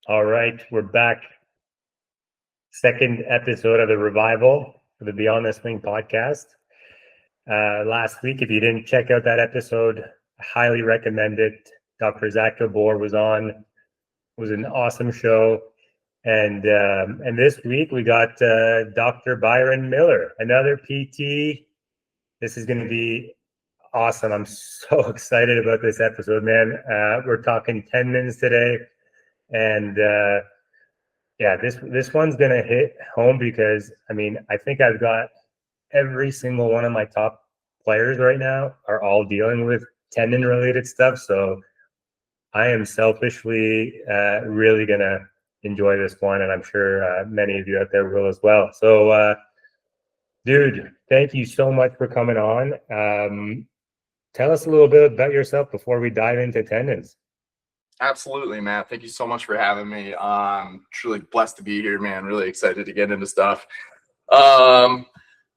All right, we're back. Second episode of the revival for the Beyond the Swing podcast. Last week, if you didn't check out that episode, I highly recommend it. Dr. Zach Gabor was on. It was an awesome show. And this week we got Dr. Byron Miller, another PT. This is going to be awesome. I'm so excited about this episode, man. We're talking tendons today. And this one's gonna hit home because I think I've got every single one of my top players right now are all dealing with tendon related stuff. So I am selfishly really gonna enjoy this one, and I'm sure many of you out there will as well. So dude, thank you so much for coming on. Tell us a little bit about yourself before we dive into tendons. Absolutely, Matt. Thank you so much for having me. I'm truly blessed to be here, man. Really excited to get into stuff. A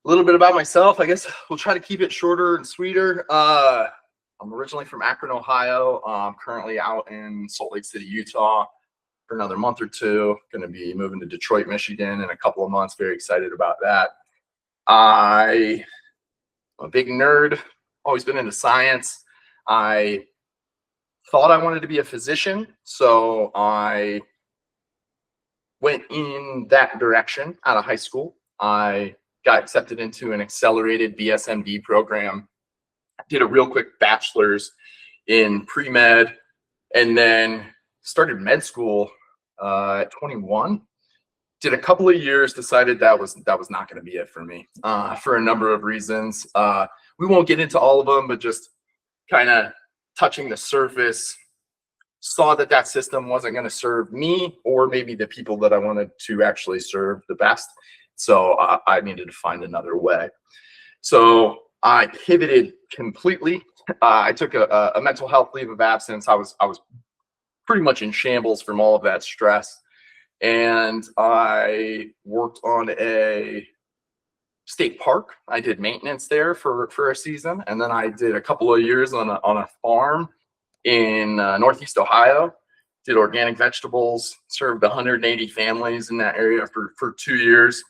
little bit about myself. I guess we'll try to keep it shorter and sweeter. I'm originally from Akron, Ohio. I'm currently out in Salt Lake City, Utah for another month or two. Going to be moving to Detroit, Michigan in a couple of months. Very excited about that. I'm a big nerd. Always been into science. I thought I wanted to be a physician, so I went in that direction out of high school. I got accepted into an accelerated BSMD program, did a real quick bachelor's in pre-med, and then started med school at 21. Did a couple of years, decided that was not going to be it for me for a number of reasons. We won't get into all of them, but just kind of touching the surface, saw that system wasn't going to serve me or maybe the people that I wanted to actually serve the best. So I needed to find another way. So I pivoted completely. I took a mental health leave of absence. I was pretty much in shambles from all of that stress. And I worked on a state park. I did maintenance there for a season, and then I did a couple of years on a farm in Northeast Ohio. Did organic vegetables, served 180 families in that area for 2 years.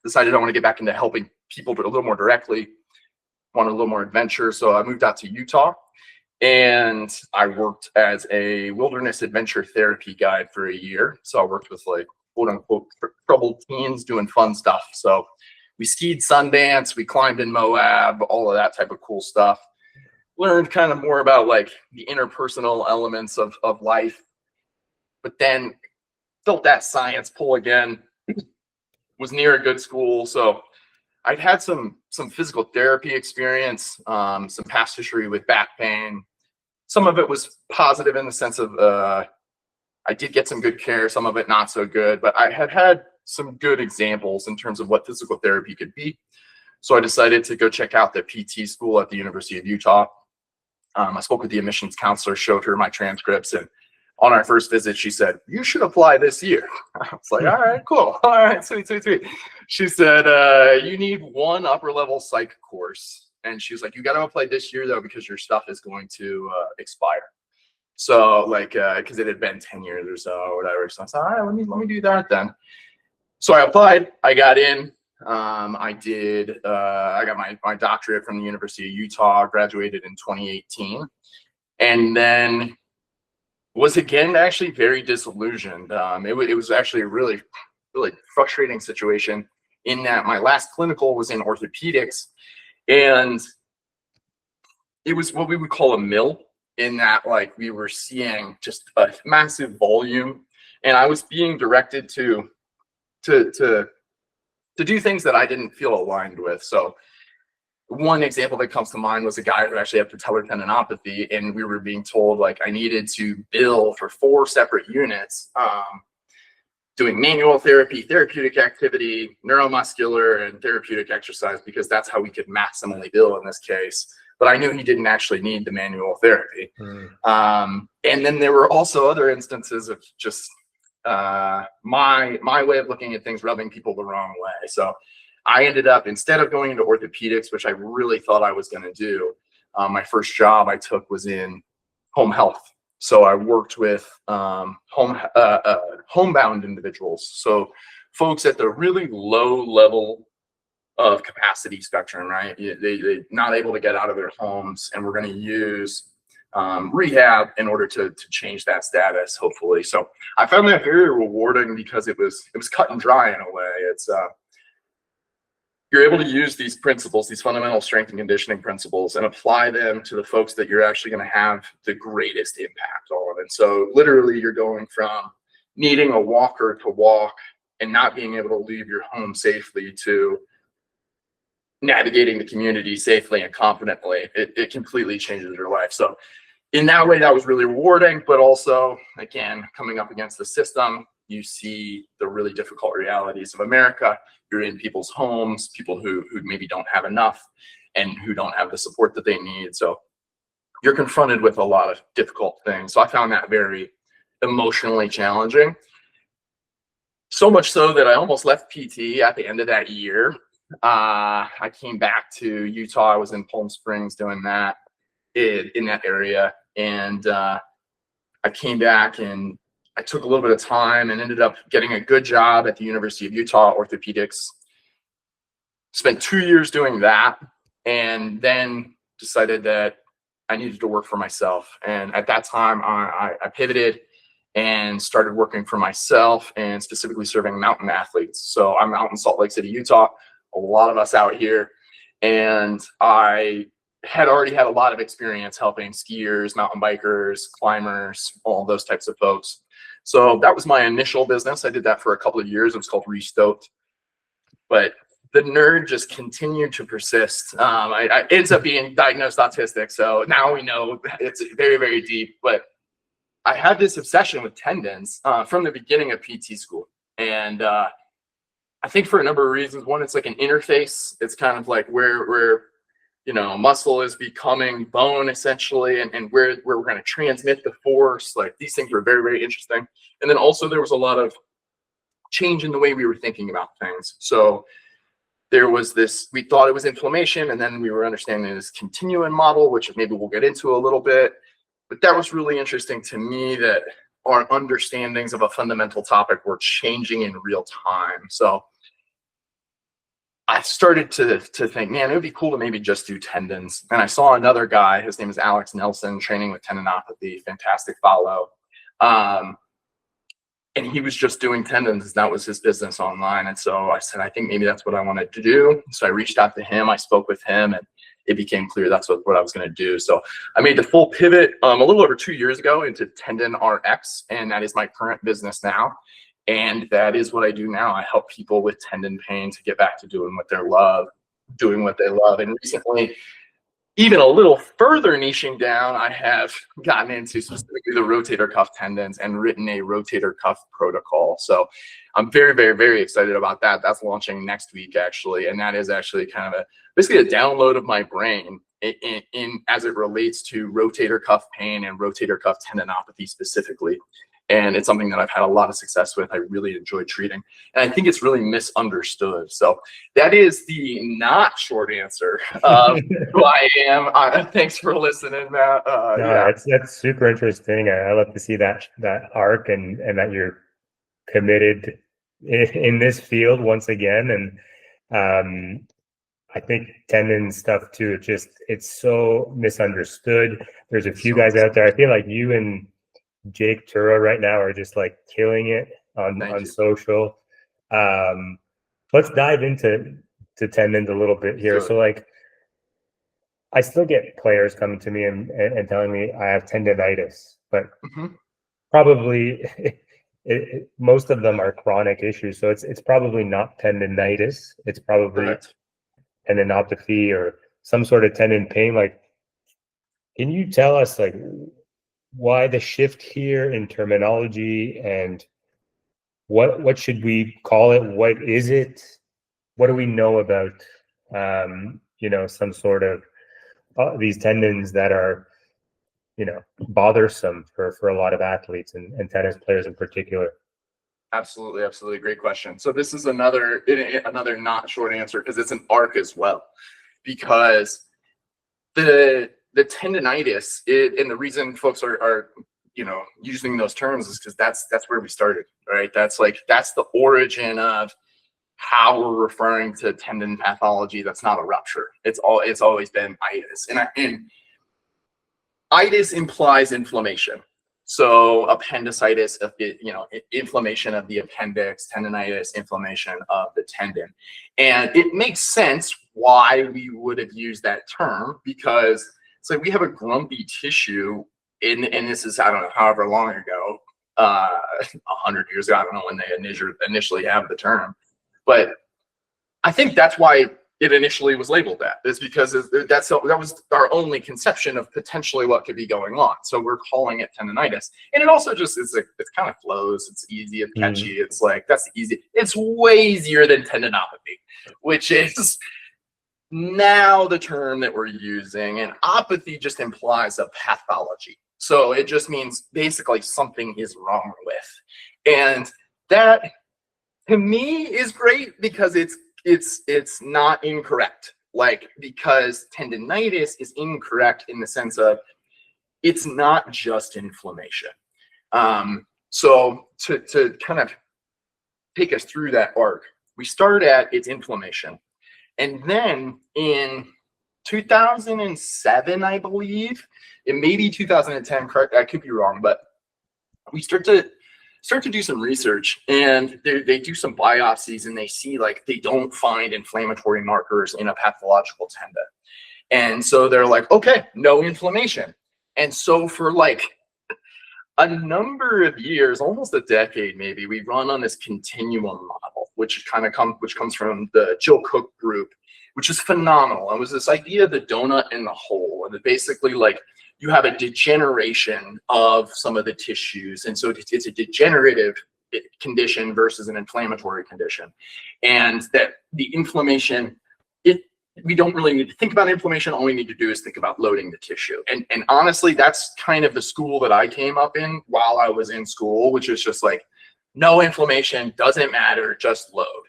Decided I want to get back into helping people a little more directly, wanted a little more adventure, so I moved out to Utah, and I worked as a wilderness adventure therapy guide for a year. So I worked with like quote unquote troubled teens doing fun stuff. So we skied Sundance, we climbed in Moab, all of that type of cool stuff. Learned kind of more about like the interpersonal elements of life, but then felt that science pull again. Was near a good school, so I'd had some physical therapy experience, some past history with back pain. Some of it was positive in the sense of I did get some good care, some of it not so good, but I had some good examples in terms of what physical therapy could be. So I decided to go check out the PT school at the University of Utah. I spoke with the admissions counselor, showed her my transcripts, and on our first visit, she said, "You should apply this year." I was like, all right, cool. All right, sweet. She said, you need one upper level psych course. And she was like, you got to apply this year though, because your stuff is going to expire. So like, cause it had been 10 years or so or whatever. So I said, all right, let me do that then. So I applied, I got in, I got my doctorate from the University of Utah, graduated in 2018. And then was again actually very disillusioned. It was actually a really frustrating situation in that my last clinical was in orthopedics, and it was what we would call a mill, in that like we were seeing just a massive volume, and I was being directed to do things that I didn't feel aligned with. So one example that comes to mind was a guy who actually had patellar tendinopathy, and we were being told like I needed to bill for 4 separate units, doing manual therapy, therapeutic activity, neuromuscular, and therapeutic exercise, because that's how we could maximally bill in this case. But I knew he didn't actually need the manual therapy. And then there were also other instances of just my way of looking at things rubbing people the wrong way. So I ended up, instead of going into orthopedics, which I really thought I was going to do, my first job I took was in home health. So I worked with homebound individuals. So folks at the really low level of capacity spectrum, right? They're not able to get out of their homes, and we're going to use rehab in order to change that status, hopefully. So I found that very rewarding because it was cut and dry in a way. It's you're able to use these principles, these fundamental strength and conditioning principles, and apply them to the folks that you're actually going to have the greatest impact on. And so literally you're going from needing a walker to walk and not being able to leave your home safely to navigating the community safely and confidently. It completely changes your life. So in that way, that was really rewarding, but also, again, coming up against the system, you see the really difficult realities of America. You're in people's homes, people who maybe don't have enough and who don't have the support that they need. So you're confronted with a lot of difficult things. So I found that very emotionally challenging. So much so that I almost left PT at the end of that year. I came back to Utah. I was in Palm Springs doing that in that area. And I came back and I took a little bit of time and ended up getting a good job at the University of Utah Orthopedics. Spent 2 years doing that, and then decided that I needed to work for myself. And at that time, I pivoted and started working for myself and specifically serving mountain athletes. So I'm out in Salt Lake City, Utah, a lot of us out here. And I had already had a lot of experience helping skiers, mountain bikers, climbers, all those types of folks. So that was my initial business. I did that for a couple of years. It was called Restoked. But the nerd just continued to persist. I ended up being diagnosed autistic. So now we know it's very, very deep. But I had this obsession with tendons from the beginning of PT school. And I think for a number of reasons. One, it's like an interface. It's kind of like where muscle is becoming bone essentially, and where we're going to transmit the force. Like these things were very, very interesting. And then also there was a lot of change in the way we were thinking about things. So there was this, we thought it was inflammation, and then we were understanding this continuum model, which maybe we'll get into a little bit. But that was really interesting to me, that our understandings of a fundamental topic were changing in real time. So I started to think, man, it would be cool to maybe just do tendons. And I saw another guy, his name is Alex Nelson, training with tendinopathy, fantastic follow. And he was just doing tendons. That was his business online. And so I said, I think maybe that's what I wanted to do. So I reached out to him, I spoke with him, and it became clear that's what I was going to do. So I made the full pivot a little over 2 years ago into Tendon RX, and that is my current business now. And that is what I do now. I help people with tendon pain to get back to doing what they love. And recently, even a little further niching down, I have gotten into specifically the rotator cuff tendons and written a rotator cuff protocol. So I'm very, very, very excited about that. That's launching next week, actually. And that is actually kind of basically a download of my brain in as it relates to rotator cuff pain and rotator cuff tendinopathy specifically. And it's something that I've had a lot of success with. I really enjoy treating. And I think it's really misunderstood. So that is the not short answer of who I am. Thanks for listening, Matt. No, that's super interesting. I love to see that arc and that you're committed in this field once again. And I think tendon stuff too, it's so misunderstood. There's a few guys out there. I feel like you and Jake Tura right now are just like killing it on social. Let's dive into tendons a little bit here. Sure. So like, I still get players coming to me and telling me I have tendonitis, but probably most of them are chronic issues. So it's probably not tendonitis. It's probably tendinopathy or some sort of tendon pain. Like, can you tell us like why the shift here in terminology, and what should we call it? What is it? What do we know about, some sort of these tendons that are, bothersome for a lot of athletes and tennis players in particular? Absolutely. Great question. So this is another not short answer, because it's an arc as well, because the tendonitis, and the reason folks are using those terms is because that's where we started, right? That's the origin of how we're referring to tendon pathology. That's not a rupture. It's always been itis, and itis implies inflammation. So appendicitis, inflammation of the appendix, tendonitis, inflammation of the tendon. And it makes sense why we would have used that term, because it's like we have a grumpy tissue and this is, I don't know, however long ago, 100 years ago, I don't know when they initially have the term, but I think that's why it initially was labeled that, is because that was our only conception of potentially what could be going on. So we're calling it tendonitis, and it also just it's kind of flows. It's easy, it's catchy. It's like that's easy. It's way easier than tendinopathy, which is now the term that we're using. And apathy just implies a pathology, so it just means basically something is wrong with, and that to me is great because it's not incorrect, because tendinitis is incorrect in the sense of it's not just inflammation. So to kind of take us through that arc, we start at its inflammation, and then in 2007, I believe, it may be 2010, correct, I could be wrong, but we start to do some research, and they do some biopsies, and they see they don't find inflammatory markers in a pathological tendon. And so they're like, okay, no inflammation. And so for a number of years, almost a decade maybe, we run on this continuum model, which comes from the Jill Cook group, which is phenomenal. It was this idea of the donut and the hole, and basically you have a degeneration of some of the tissues. And so it's a degenerative condition versus an inflammatory condition. And that the inflammation, we don't really need to think about inflammation. All we need to do is think about loading the tissue. And honestly, that's kind of the school that I came up in while I was in school, which is just no inflammation, doesn't matter, just load.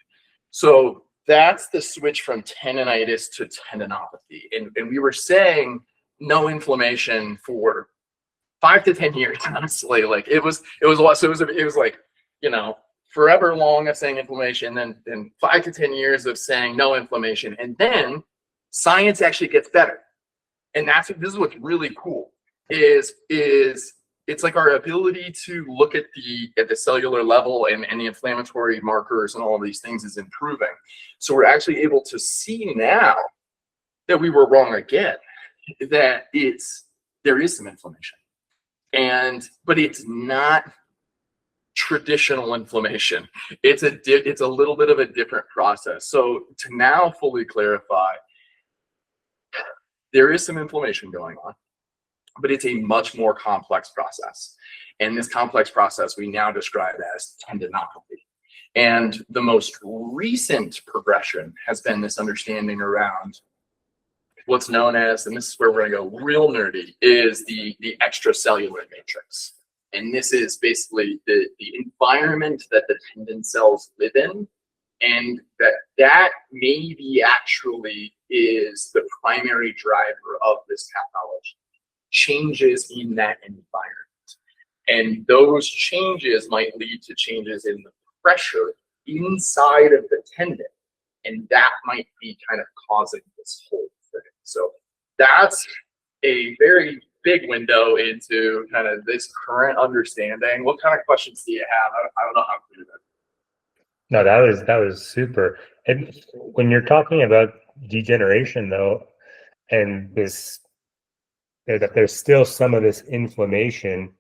So that's the switch from tendonitis to tendinopathy. And we were saying no inflammation for 5 to 10 years, honestly. It was forever long of saying inflammation, then 5 to 10 years of saying no inflammation, and then science actually gets better. And this is what's really cool is it's our ability to look at the cellular level, and the inflammatory markers and all of these things is improving. So we're actually able to see now that we were wrong again, that there is some inflammation, but it's not traditional inflammation. It's a little bit of a different process. So to now fully clarify, there is some inflammation going on, but it's a much more complex process. And this complex process we now describe as tendinopathy. And the most recent progression has been this understanding around what's known as, and this is where we're going to go real nerdy, is the extracellular matrix. And this is basically the environment that the tendon cells live in, and that maybe actually is the primary driver of this pathology. Changes in that environment. And those changes might lead to changes in the pressure inside of the tendon, and that might be kind of causing this whole thing. So that's a very big window into kind of this current understanding. What kind of questions do you have? I don't know how to do that. No, that was super. And when you're talking about degeneration, though, and that there's still some of this inflammation,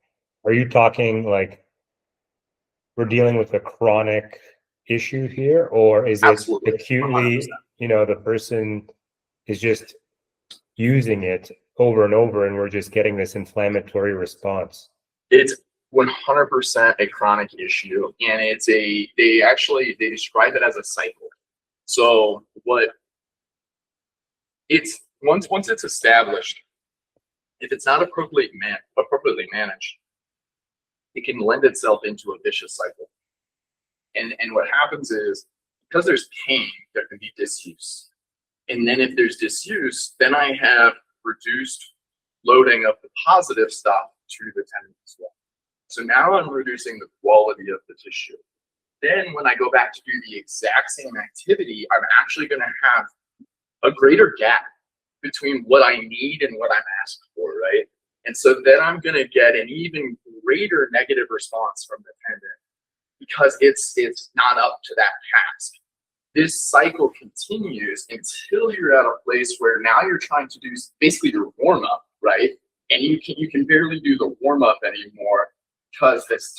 are you talking we're dealing with a chronic issue here, or is it Absolutely. acutely, 100%. The person is just using it over and over, and we're just getting this inflammatory response? It's 100% a chronic issue, and they describe it as a cycle. So once it's established, if it's not appropriately managed, it can lend itself into a vicious cycle. And what happens is, because there's pain, there can be disuse. And then if there's disuse, then I have reduced loading of the positive stuff to the tendon as well. So now I'm reducing the quality of the tissue. Then when I go back to do the exact same activity, I'm actually going to have a greater gap between what I need and what I'm asked for, right? And so then I'm going to get an even greater negative response from the tendon because it's not up to that task. This cycle continues until you're at a place where now you're trying to do basically your warm up, right? And you can barely do the warm up anymore because this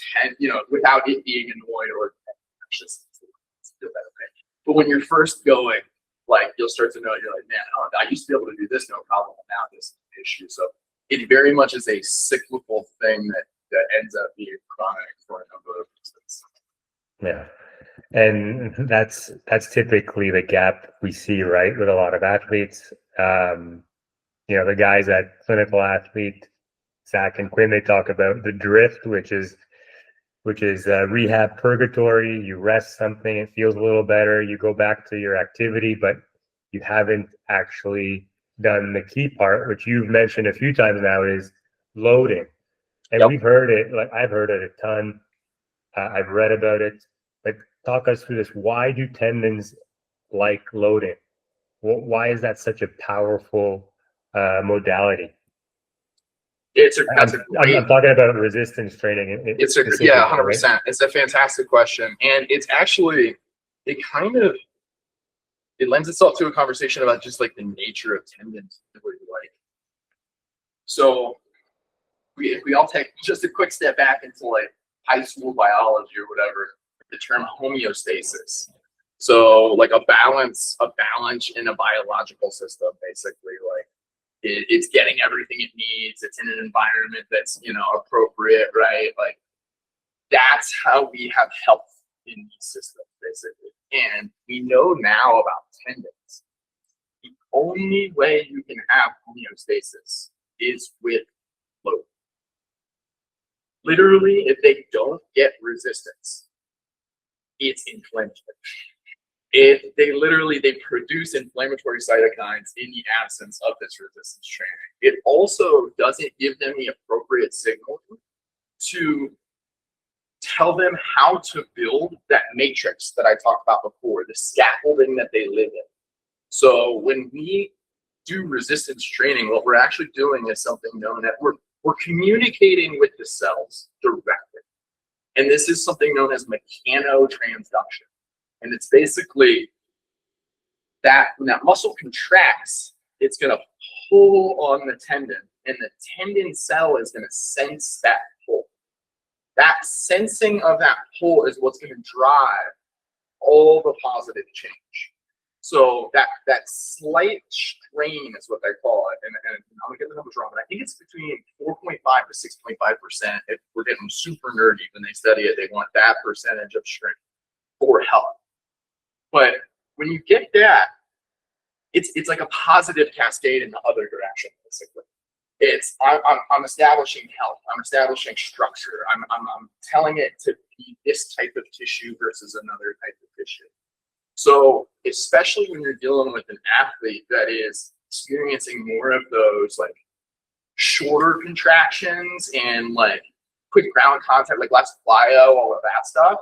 without it being annoyed or just feel better. But when you're first going, like you'll start to know you're like, man, I used to be able to do this no problem, and now this is an issue. So it very much is a cyclical thing that ends up being chronic for a number of reasons. Yeah. And that's typically the gap we see, right, with a lot of athletes. The guys at Clinical Athlete, Zach and Quinn, they talk about the drift, which is rehab purgatory. You rest something, it feels a little better, you go back to your activity, but you haven't actually done the key part, which you've mentioned a few times now, is loading. And We've heard it, like I've heard it a ton. I've read about it. Like, talk us through this. Why do tendons like loading? Why is that such a powerful modality? I'm talking about resistance training. 100%. Right? It's a fantastic question, and it's actually it lends itself to a conversation about just like the nature of tendons. So we all take just a quick step back into like high school biology or whatever, the term homeostasis. So like a balance in a biological system, basically, like it's getting everything it needs. It's in an environment that's, appropriate, right? Like that's how we have health in these systems, basically. And we know now about tendons. The only way you can have homeostasis is with load. Literally, if they don't get resistance, it's inflammatory. They produce inflammatory cytokines in the absence of this resistance training. It also doesn't give them the appropriate signal to tell them how to build that matrix that I talked about before, the scaffolding that they live in. So when we do resistance training, what we're actually doing is something known that we're communicating with the cells directly. And this is something known as mechanotransduction. And it's basically that when that muscle contracts, it's going to pull on the tendon, and the tendon cell is going to sense that pull. That sensing of that pull is what's going to drive all the positive change. So that slight strain is what they call it. And I'm going to get the numbers wrong, but I think it's between 4.5 to 6.5%. If we're getting super nerdy when they study it, they want that percentage of strength for health. But when you get that, it's like a positive cascade in the other direction, basically. I'm establishing health. I'm establishing structure. I'm telling it to be this type of tissue versus another type of tissue. So especially when you're dealing with an athlete that is experiencing more of those like shorter contractions and like quick ground contact, like less plyo, all of that stuff,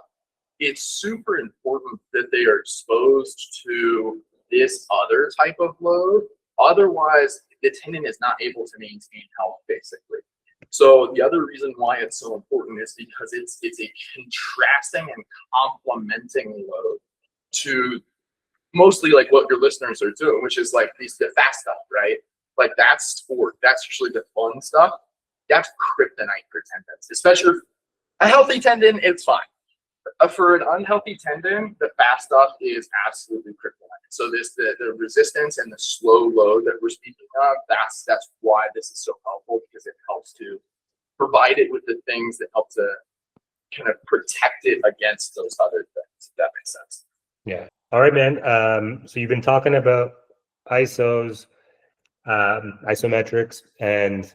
it's super important that they are exposed to this other type of load. Otherwise, the tendon is not able to maintain health, basically. So the other reason why it's so important is because it's a contrasting and complementing load to mostly like what your listeners are doing, which is like the fast stuff, right? Like that's sport. That's usually the fun stuff. That's kryptonite for tendons, especially a healthy tendon. It's fine. For an unhealthy tendon, the fast stuff is absolutely kryptonite. So the resistance and the slow load that we're speaking of, that's why this is so helpful, because it helps to provide it with the things that help to kind of protect it against those other things, if that makes sense. Yeah. All right, man. So you've been talking about isos, isometrics, and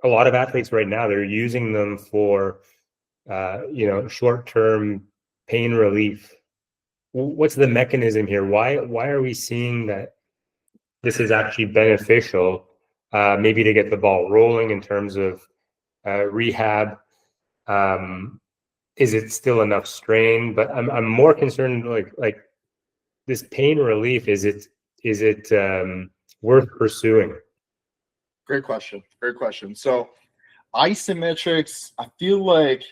a lot of athletes right now, they're using them for short-term pain relief. What's the mechanism here? Why are we seeing that this is actually beneficial, maybe to get the ball rolling in terms of rehab? Is it still enough strain? But I'm more concerned, like this pain relief. Is it worth pursuing? Great question. Great question. So isometrics, I feel like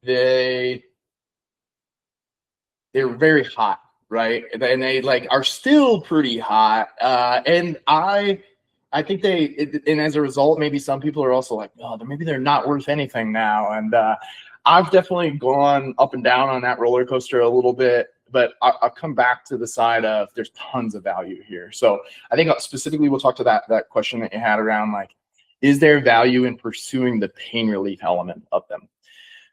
they're very hot, right? And they like are still pretty hot. And I think and as a result, maybe some people are also like, oh, maybe they're not worth anything now. And I've definitely gone up and down on that roller coaster a little bit, but I'll come back to the side of there's tons of value here. So I think specifically we'll talk to that question that you had around like, is there value in pursuing the pain relief element of them?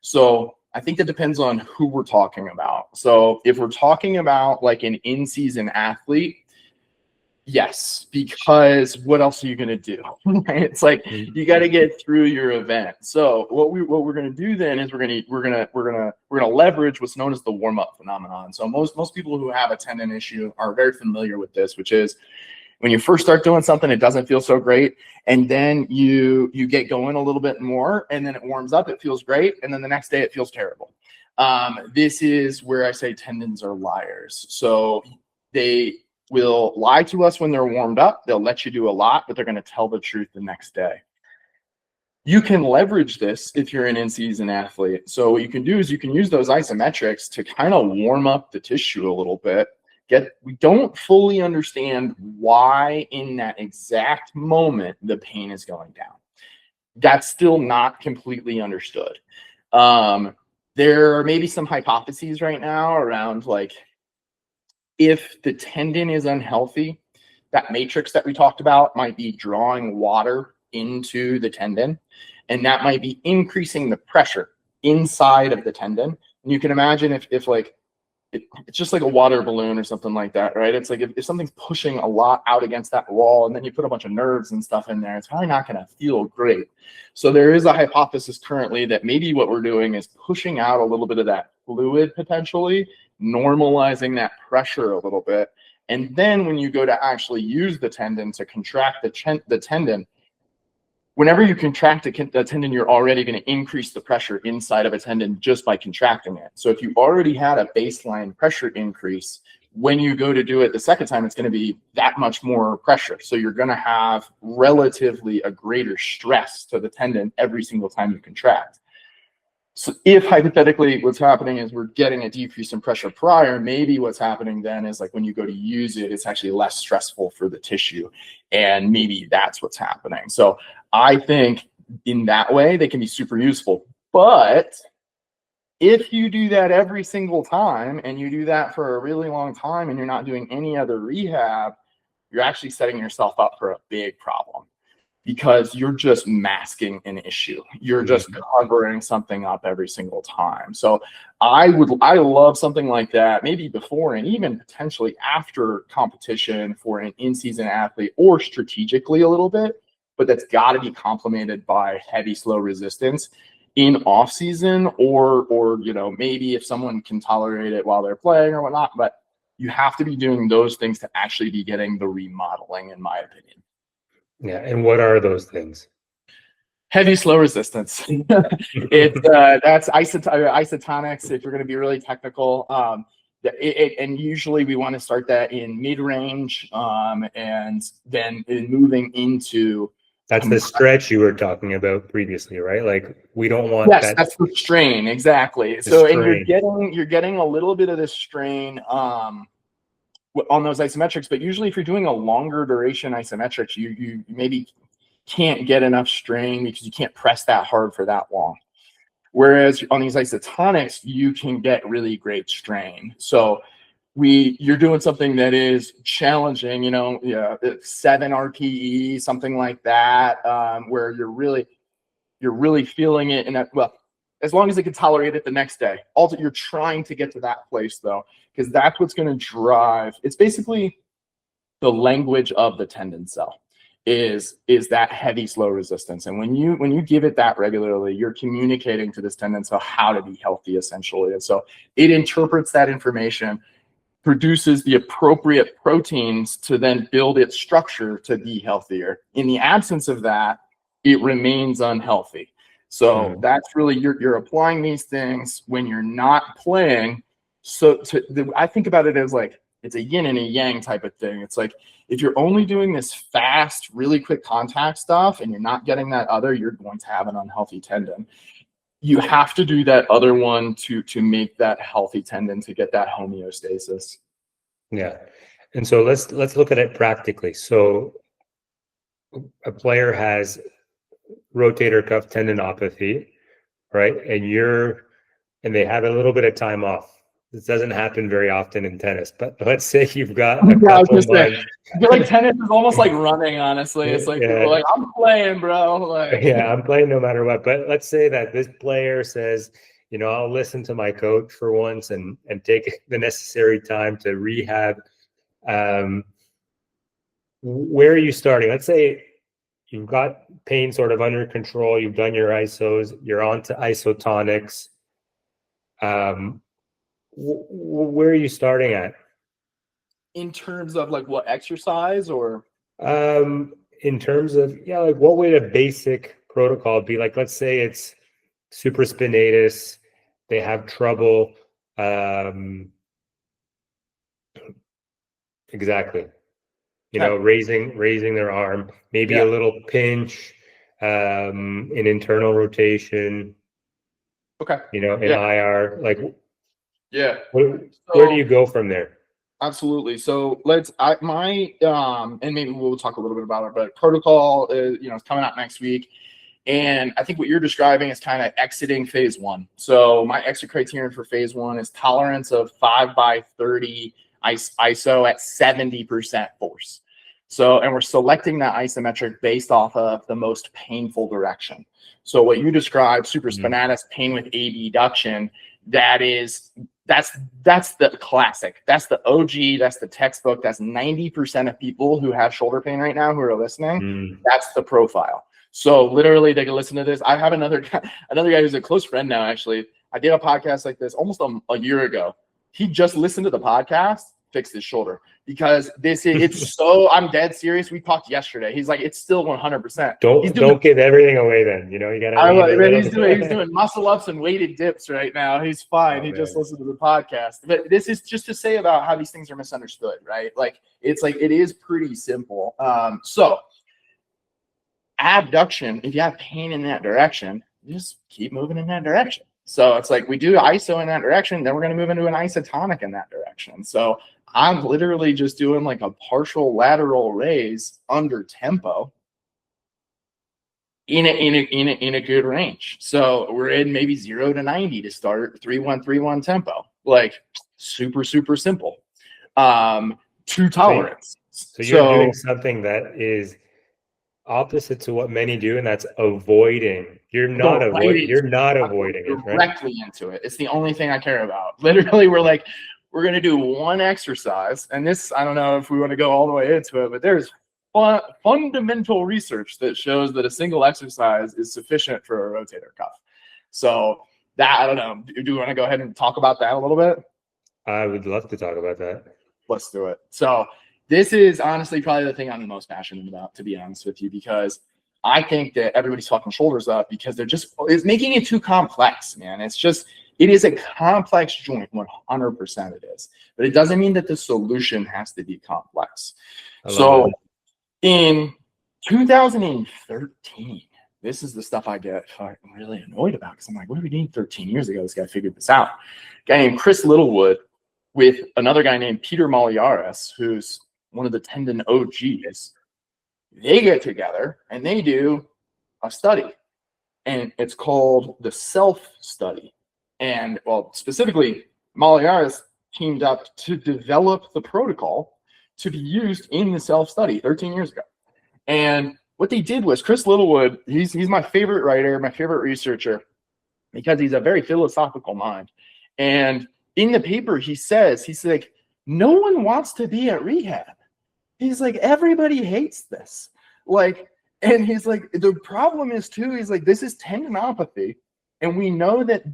So I think that depends on who we're talking about. So if we're talking about like an in-season athlete, yes, because what else are you going to do? Right? It's like you got to get through your event. So what we're going to do then is we're going to leverage what's known as the warm-up phenomenon. So most people who have a tendon issue are very familiar with this, which is when you first start doing something, it doesn't feel so great, and then you get going a little bit more, and then it warms up, it feels great, and then the next day it feels terrible. This is where I say tendons are liars. So they will lie to us when they're warmed up. They'll let you do a lot, but they're going to tell the truth the next day. You can leverage this if you're an in-season athlete. So what you can do is you can use those isometrics to kind of warm up the tissue a little bit. We don't fully understand why in that exact moment the pain is going down. That's still not completely understood. There are maybe some hypotheses right now around like, if the tendon is unhealthy, that matrix that we talked about might be drawing water into the tendon, and that might be increasing the pressure inside of the tendon. And you can imagine if like, it's just like a water balloon or something like that, right? It's like if something's pushing a lot out against that wall and then you put a bunch of nerves and stuff in there, it's probably not going to feel great. So there is a hypothesis currently that maybe what we're doing is pushing out a little bit of that fluid potentially, normalizing that pressure a little bit. And then when you go to actually use the tendon to contract the tendon, whenever you contract the tendon, you're already going to increase the pressure inside of a tendon just by contracting it. So if you already had a baseline pressure increase, when you go to do it the second time, it's going to be that much more pressure. So you're going to have relatively a greater stress to the tendon every single time you contract. So if hypothetically what's happening is we're getting a decrease in pressure prior, maybe what's happening then is like when you go to use it, it's actually less stressful for the tissue. And maybe that's what's happening. So I think in that way, they can be super useful. But if you do that every single time and you do that for a really long time and you're not doing any other rehab, you're actually setting yourself up for a big problem, because you're just masking an issue. You're just covering something up every single time. So I love something like that, maybe before and even potentially after competition for an in-season athlete, or strategically a little bit, but that's got to be complemented by heavy, slow resistance in off season, or maybe if someone can tolerate it while they're playing or whatnot, but you have to be doing those things to actually be getting the remodeling, in my opinion. Yeah, and what are those things? Heavy, slow resistance. That's isotonics, if you're going to be really technical. And usually we want to start that in mid-range, and then moving into. That's the stretch you were talking about previously, right? Like we don't want that. Yes, that's the strain, exactly. So strain. And you're getting a little bit of this strain on those isometrics, but usually if you're doing a longer duration isometrics, you maybe can't get enough strain because you can't press that hard for that long. Whereas on these isotonics, you can get really great strain. So you're doing something that is challenging, 7 RPE, something like that, where you're really feeling it. And that, well, as long as it can tolerate it the next day. Also, you're trying to get to that place though, because that's what's going to drive. It's basically the language of the tendon cell is that heavy, slow resistance. And when you give it that regularly, you're communicating to this tendon cell how to be healthy, essentially. And so it interprets that information, produces the appropriate proteins to then build its structure to be healthier. In the absence of that, it remains unhealthy. So that's really, you're applying these things when you're not playing. So I think about it as like, it's a yin and a yang type of thing. It's like, if you're only doing this fast, really quick contact stuff and you're not getting that other, you're going to have an unhealthy tendon. You have to do that other one to make that healthy tendon, to get that homeostasis. Yeah. And so let's look at it practically. So a player has rotator cuff tendinopathy, right? And they have a little bit of time off. This doesn't happen very often in tennis, but let's say you've got a couple months. I feel like tennis is almost like running, honestly. It's like, people are like, I'm playing, bro. Like, yeah, I'm playing no matter what. But let's say that this player says, I'll listen to my coach for once and take the necessary time to rehab. Where are you starting? Let's say you've got pain sort of under control. You've done your isos. You're on to isotonics. Where are you starting at? In terms of like what exercise, or? In terms of, like what would a basic protocol be? Like, let's say it's supraspinatus. They have trouble. Exactly. Raising their arm, maybe a little pinch, an internal rotation. Okay. In IR, like, where do you go from there? Absolutely. So and maybe we'll talk a little bit about it, but protocol is, it's coming out next week. And I think what you're describing is kind of exiting phase 1. So my exit criterion for phase 1 is tolerance of 5x30 ISO at 70% force. So, and we're selecting that isometric based off of the most painful direction. So what you described, supraspinatus pain with abduction, that's the classic. That's the OG. That's the textbook. That's 90% of people who have shoulder pain right now who are listening. That's the profile. So literally, they can listen to this. I have another guy who's a close friend now. Actually, I did a podcast like this almost a year ago. He just listened to the podcast, fixed his shoulder, because it's so, I'm dead serious. We talked yesterday. He's like, it's still 100%. Don't give everything away then. You gotta. He's doing muscle ups and weighted dips right now. He's fine. He just listened to the podcast. But this is just to say about how these things are misunderstood, right? Like, it is pretty simple. So abduction, if you have pain in that direction, you just keep moving in that direction. So it's like, we do iso in that direction, then we're going to move into an isotonic in that direction. So I'm literally just doing like a partial lateral raise under tempo in a good range. So we're in maybe 0 to 90 to start 3-1-3-1 tempo, like super, super simple. To tolerance. So you're doing something that is opposite to what many do, and that's avoiding. You're not avoiding it, right? Directly into it. It's the only thing I care about. Literally, we're going to do one exercise, and this, I don't know if we want to go all the way into it, but there's fundamental research that shows that a single exercise is sufficient for a rotator cuff. So that, I don't know. Do you want to go ahead and talk about that a little bit? I would love to talk about that. Let's do it. So this is honestly probably the thing I'm the most passionate about, to be honest with you, because I think that everybody's fucking shoulders up because it's making it too complex, man. It is a complex joint, 100% it is. But it doesn't mean that the solution has to be complex. So in 2013, this is the stuff I get really annoyed about, because I'm like, what did we need 13 years ago? This guy figured this out. A guy named Chris Littlewood with another guy named Peter Maliaris, who's one of the tendon OGs, they get together and they do a study, and it's called the self study. And specifically, Maliaris teamed up to develop the protocol to be used in the self study 13 years ago. And what they did was, Chris Littlewood, he's my favorite writer, my favorite researcher, because he's a very philosophical mind. And in the paper, he's like, no one wants to be at rehab. He's like, everybody hates this. And he's like, the problem is too, he's like, this is tendinopathy. And we know that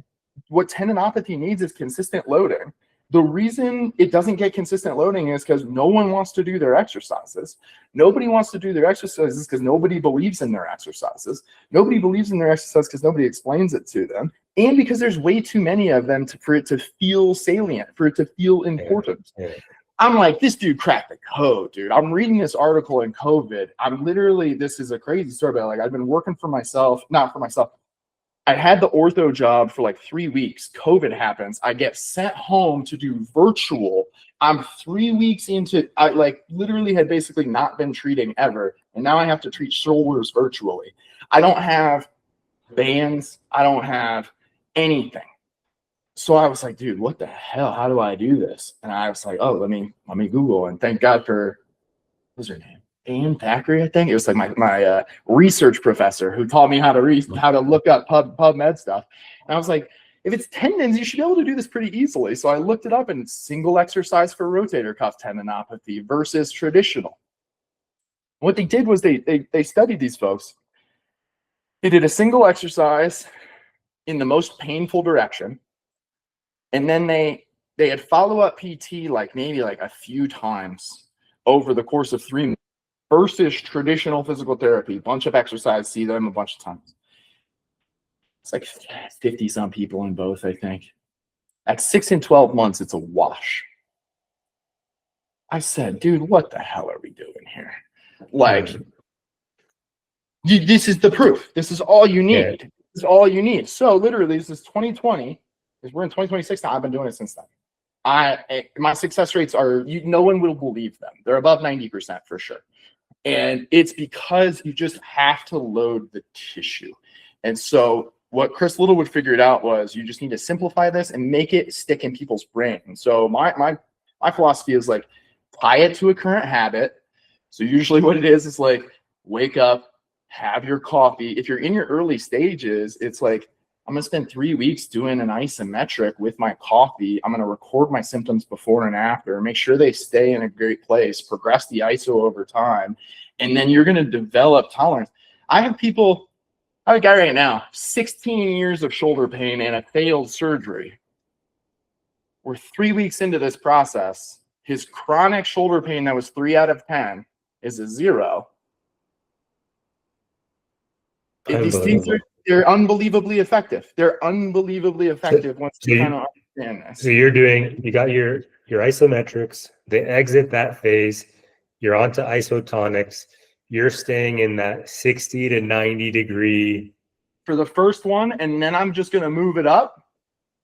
what tendinopathy needs is consistent loading. The reason it doesn't get consistent loading is because no one wants to do their exercises. Nobody wants to do their exercises because nobody believes in their exercises. Nobody believes in their exercise because nobody explains it to them. And because there's way too many of them for it to feel salient, for it to feel important. Yeah. I'm like, this dude cracked the code, dude. I'm reading this article in COVID. I'm literally, this is a crazy story, but like I've been working for myself, not for myself. I had the ortho job for like 3 weeks. COVID happens. I get sent home to do virtual. I'm 3 weeks into, I like literally had basically not been treating ever. And now I have to treat shoulders virtually. I don't have bands. I don't have anything. So I was like, dude, what the hell? How do I do this? And I was like, oh, let me Google. And thank God for, what was her name? Ann Thackeray, I think. It was like my research professor who taught me how to look up PubMed stuff. And I was like, if it's tendons, you should be able to do this pretty easily. So I looked it up, and single exercise for rotator cuff tendinopathy versus traditional. What they did was they studied these folks. They did a single exercise in the most painful direction. And then they had follow-up PT like maybe like a few times over the course of 3 months versus traditional physical therapy, bunch of exercise, see them a bunch of times. It's like 50 some people in both, I think. At 6 and 12 months, it's a wash. I said, dude, what the hell are we doing here? Like, this is the proof. This is all you need. Yeah. This is all you need. So literally, this is 2020. Because we're in 2026 now. I've been doing it since then. My success rates are, no one will believe them. They're above 90% for sure. And it's because you just have to load the tissue. And so what Chris Littlewood figured out was you just need to simplify this and make it stick in people's brain. And so my philosophy is like, tie it to a current habit. So usually what it is like, wake up, have your coffee. If you're in your early stages, it's like, I'm going to spend 3 weeks doing an isometric with my coffee. I'm going to record my symptoms before and after, make sure they stay in a great place, progress the ISO over time, and then you're going to develop tolerance. I have a guy right now, 16 years of shoulder pain and a failed surgery. We're 3 weeks into this process. His chronic shoulder pain that was 3 out of 10 is a 0. These things they're unbelievably effective. They're unbelievably effective once you kind of understand this. So you got your isometrics, they exit that phase, you're onto isotonics, you're staying in that 60 to 90 degree. For the first one, and then I'm just going to move it up.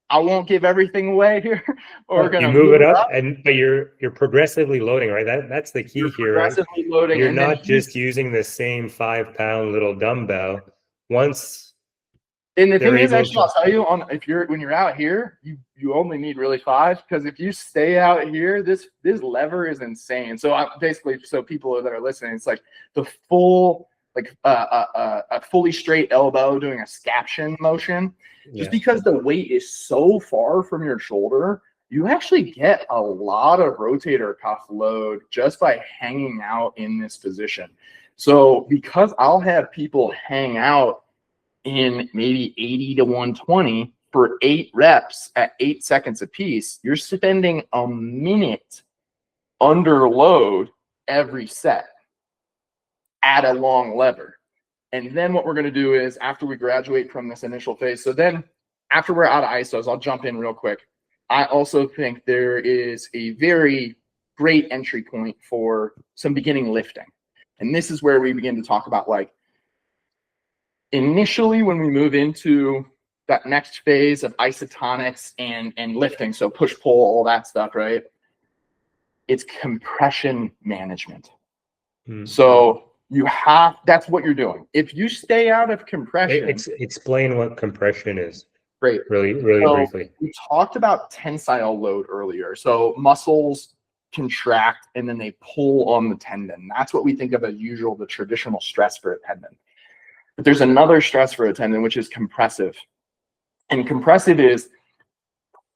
I won't give everything away here. Or you move it up, but you're progressively loading, right? That's the key here. Progressively loading. You're not just using the same 5-pound little dumbbell. And the thing is, actually, I'll tell you, when you're out here, you only need really 5, because if you stay out here, this lever is insane. So basically, so people that are listening, it's like the full, like a fully straight elbow doing a scaption motion. Just because the weight is so far from your shoulder, you actually get a lot of rotator cuff load just by hanging out in this position. So because I'll have people hang out in maybe 80 to 120 for 8 reps at 8 seconds a piece, you're spending a minute under load every set at a long lever. And then what we're going to do is, after we graduate from this initial phase, so then after we're out of ISOs, I'll jump in real quick. I also think there is a very great entry point for some beginning lifting. And this is where we begin to talk about, like, initially when we move into that next phase of isotonics and lifting, so push, pull, all that stuff, right? It's compression management. So that's what you're doing. If you stay out of compression. Explain what compression is. Great. Really briefly. We talked about tensile load earlier. So muscles contract and then they pull on the tendon. That's what we think of as the traditional stress for a tendon. But there's another stress for a tendon, which is compressive. And compressive is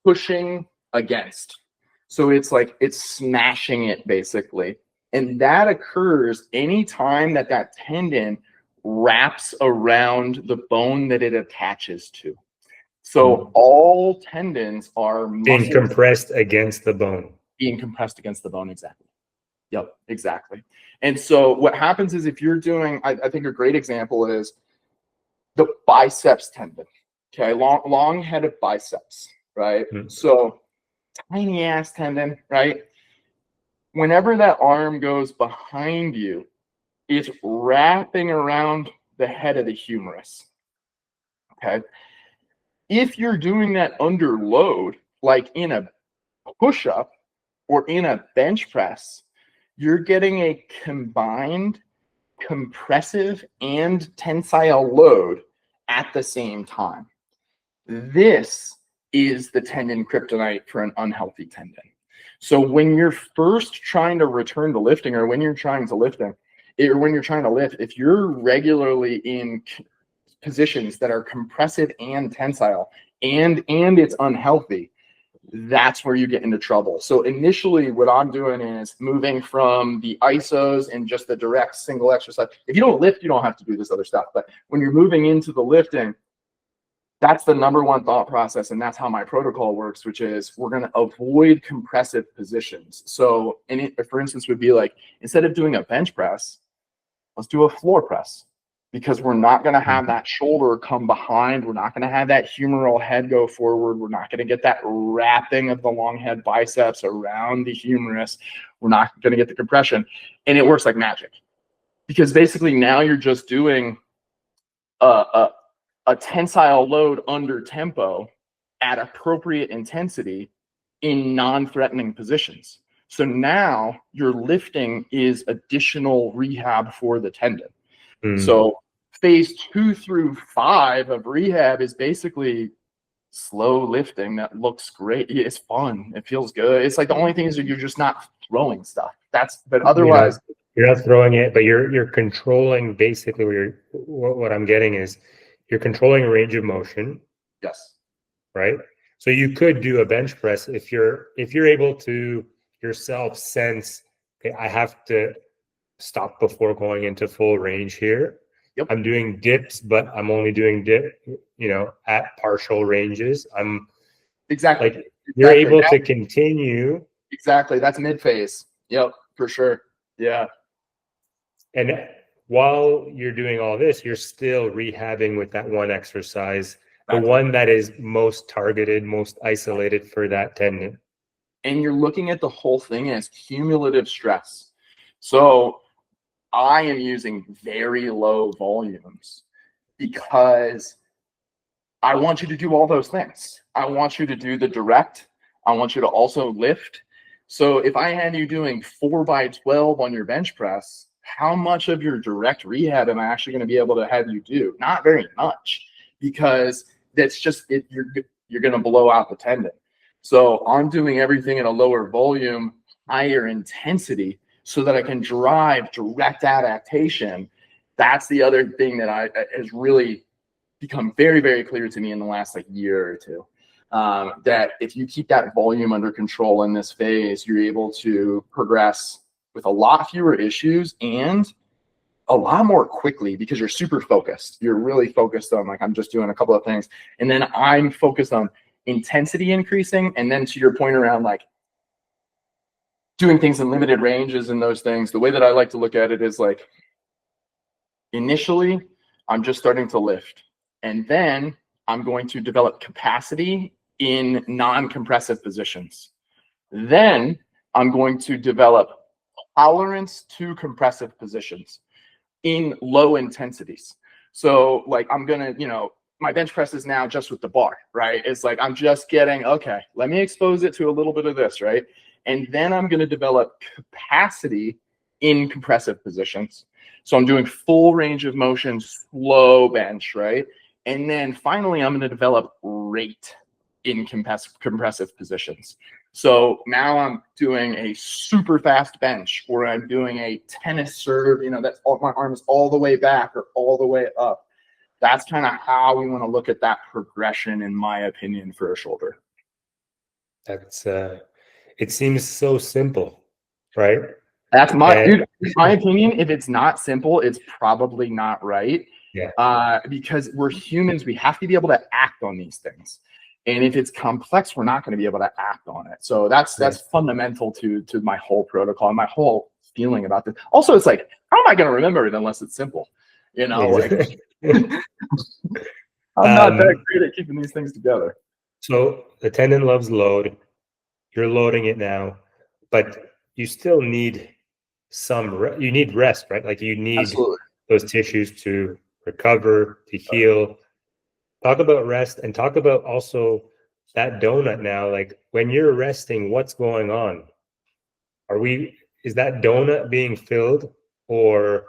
pushing against. So it's like it's smashing it, basically. And that occurs anytime that tendon wraps around the bone that it attaches to. So all tendons are being compressed against the bone. Being compressed against the bone, exactly. Yep, exactly. And so what happens is if you're doing, I think a great example is the biceps tendon. Okay, long head of biceps, right? So tiny ass tendon, right? Whenever that arm goes behind you, it's wrapping around the head of the humerus. Okay. If you're doing that under load, like in a push-up or in a bench press, you're getting a combined compressive and tensile load at the same time. This is the tendon kryptonite for an unhealthy tendon. So when you're first trying to return to lifting, or when you're trying to lift, if you're regularly in positions that are compressive and tensile and it's unhealthy, that's where you get into trouble. So initially what I'm doing is moving from the isos and just the direct single exercise. If you don't lift, you don't have to do this other stuff. But when you're moving into the lifting, that's the number one thought process. And that's how my protocol works, which is we're going to avoid compressive positions. So for instance, would be like, instead of doing a bench press, let's do a floor press. Because we're not going to have that shoulder come behind. We're not going to have that humeral head go forward. We're not going to get that wrapping of the long head biceps around the humerus. We're not going to get the compression. And it works like magic. Because basically now you're just doing a tensile load under tempo at appropriate intensity in non-threatening positions. So now your lifting is additional rehab for the tendon. So phase 2 through 5 of rehab is basically slow lifting that looks great. It's fun. It feels good. It's like the only thing is that you're just not throwing stuff. But otherwise you're not throwing it, but you're controlling basically what I'm getting is you're controlling range of motion. Yes. Right. So you could do a bench press if you're able to yourself sense, okay, I have to stop before going into full range here. Yep. I'm doing dips, but I'm only doing dip, at partial ranges. Exactly. You're able to continue. Exactly. That's mid phase. Yep, for sure. Yeah. And while you're doing all this, you're still rehabbing with that one exercise, the one that is most targeted, most isolated for that tendon. And you're looking at the whole thing as cumulative stress. So I am using very low volumes because I want you to do all those things. I want you to do the direct. I want you to also lift. So if I had you doing 4x12 on your bench press, how much of your direct rehab am I actually going to be able to have you do? Not very much, because that's just it. You're going to blow out the tendon. So I'm doing everything at a lower volume, higher intensity, so that I can drive direct adaptation. That's the other thing that has really become very, very clear to me in the last year or two. That if you keep that volume under control in this phase, you're able to progress with a lot fewer issues and a lot more quickly, because you're super focused. You're really focused on, I'm just doing a couple of things. And then I'm focused on intensity increasing. And then to your point around doing things in limited ranges and those things, the way that I like to look at it is initially I'm just starting to lift, and then I'm going to develop capacity in non-compressive positions. Then I'm going to develop tolerance to compressive positions in low intensities. So I'm going to, my bench press is now just with the bar, right? It's I'm just getting, okay, let me expose it to a little bit of this, right? And then I'm going to develop capacity in compressive positions. So I'm doing full range of motion, slow bench, right? And then finally, I'm going to develop rate in compressive positions. So now I'm doing a super fast bench, or I'm doing a tennis serve, that's all, my arm is all the way back or all the way up. That's kind of how we want to look at that progression, in my opinion, for a shoulder. That's it seems so simple, right? That's my dude. In my opinion, if it's not simple, it's probably not right. Because we're humans, we have to be able to act on these things. And if it's complex, we're not going to be able to act on it. So that's fundamental to my whole protocol and my whole feeling about this. Also, it's like, how am I going to remember it unless it's simple? You know, like I'm not that great at keeping these things together. So the tendon loves load. You're loading it now, but you still need you need rest, right? Like you need those tissues to recover, to heal. Talk about rest and talk about also that donut now. Like when you're resting, what's going on? Is that donut being filled, or,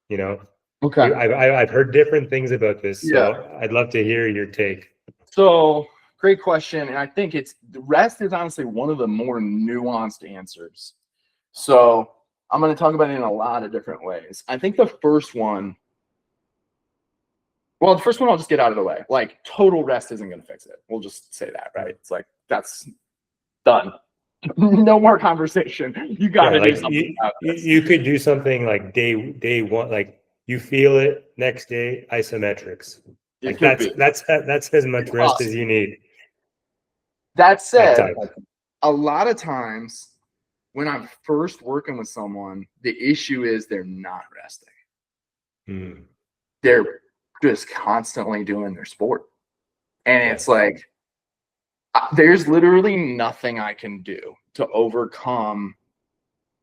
you know? Okay. I've heard different things about this, so I'd love to hear your take. So great question. And I think rest is honestly one of the more nuanced answers. So I'm going to talk about it in a lot of different ways. I think the first one I'll just get out of the way. Like, total rest isn't going to fix it. We'll just say that, right? It's like, that's done. No more conversation. You got to do something about this. You could do something like day one, like you feel it, next day, isometrics. Like that's as much rest as you need. That said, a lot of times when I'm first working with someone, the issue is they're not resting. They're just constantly doing their sport. And it's like, there's literally nothing I can do to overcome.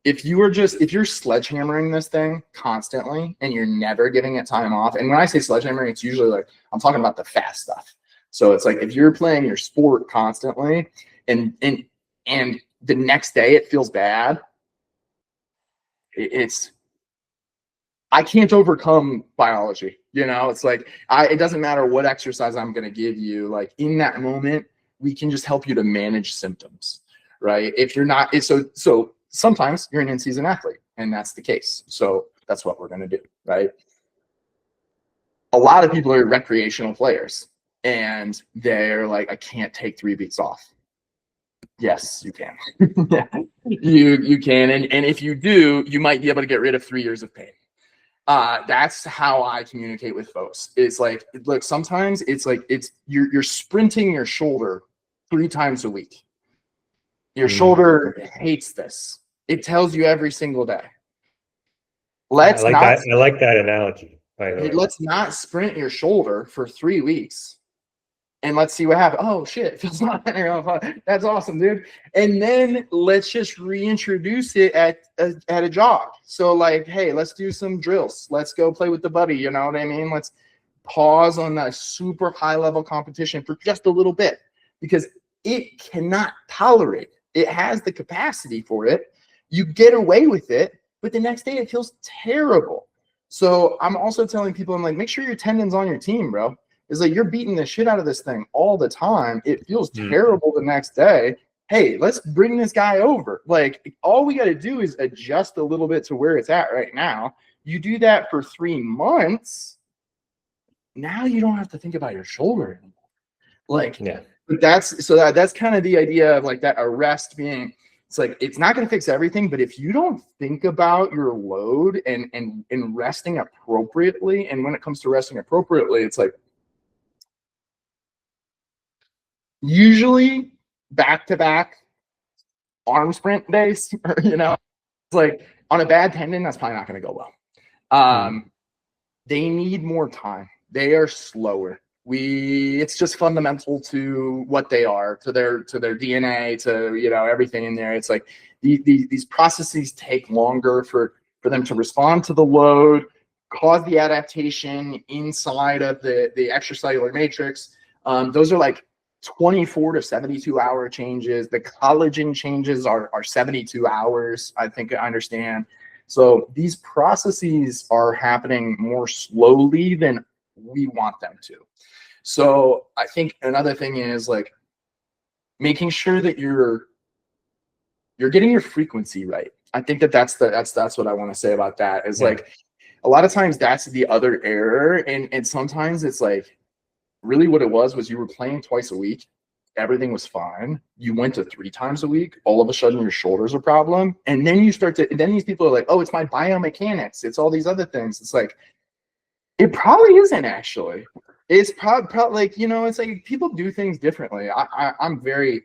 If you're sledgehammering this thing constantly and you're never giving it time off. And when I say sledgehammering, it's usually like, I'm talking about the fast stuff. So it's like, if you're playing your sport constantly and the next day it feels bad, I can't overcome biology. You know, it's like, it doesn't matter what exercise I'm going to give you. Like, in that moment, we can just help you to manage symptoms, right? If you're not, so sometimes you're an in-season athlete, and that's the case. So that's what we're going to do, right? A lot of people are recreational players, and they're like, I can't take 3 weeks off. Yes, you can. You can. And if you do, you might be able to get rid of 3 years of pain. That's how I communicate with folks. It's like, look, sometimes it's like, you're sprinting your shoulder 3 times a week. Your shoulder hates this. It tells you every single day. I like that analogy. By the way. Let's not sprint your shoulder for 3 weeks. And let's see what happens. Oh shit, it feels not. That's awesome, dude. And then let's just reintroduce it at a jog. So like, hey, let's do some drills. Let's go play with the buddy. You know what I mean? Let's pause on that super high level competition for just a little bit, because it cannot tolerate it. It has the capacity for it. You get away with it, but the next day it feels terrible. So I'm also telling people, I'm like, make sure your tendon's on your team, bro. It's like, you're beating the shit out of this thing all the time. It feels terrible the next day. Hey, let's bring this guy over. Like, all we got to do is adjust a little bit to where it's at right now. You do that for 3 months. Now you don't have to think about your shoulder anymore. Like, but that's kind of the idea of like that arrest being, it's like, it's not going to fix everything, but if you don't think about your load and resting appropriately, and when it comes to resting appropriately, it's like, usually back-to-back arm sprint days, you know, it's like, on a bad tendon, that's probably not going to go well. They need more time. They are slower. It's just fundamental to what they are, to their DNA, to, you know, everything in there. It's like these processes take longer for them to respond to the load, cause the adaptation inside of the extracellular matrix. Those are like 24 to 72 hour changes. The collagen changes are 72 hours, I think I understand. So these processes are happening more slowly than we want them to. So I think another thing is like making sure that you're getting your frequency right. I think that's what I want to say about that is like, a lot of times that's the other error. And sometimes it's like, really what it was you were playing twice a week. Everything was fine. You went to 3 times a week. All of a sudden your shoulder's a problem. And then then these people are like, oh, it's my biomechanics. It's all these other things. It's like, It probably isn't actually. It's probably like, you know, it's like people do things differently. I'm very,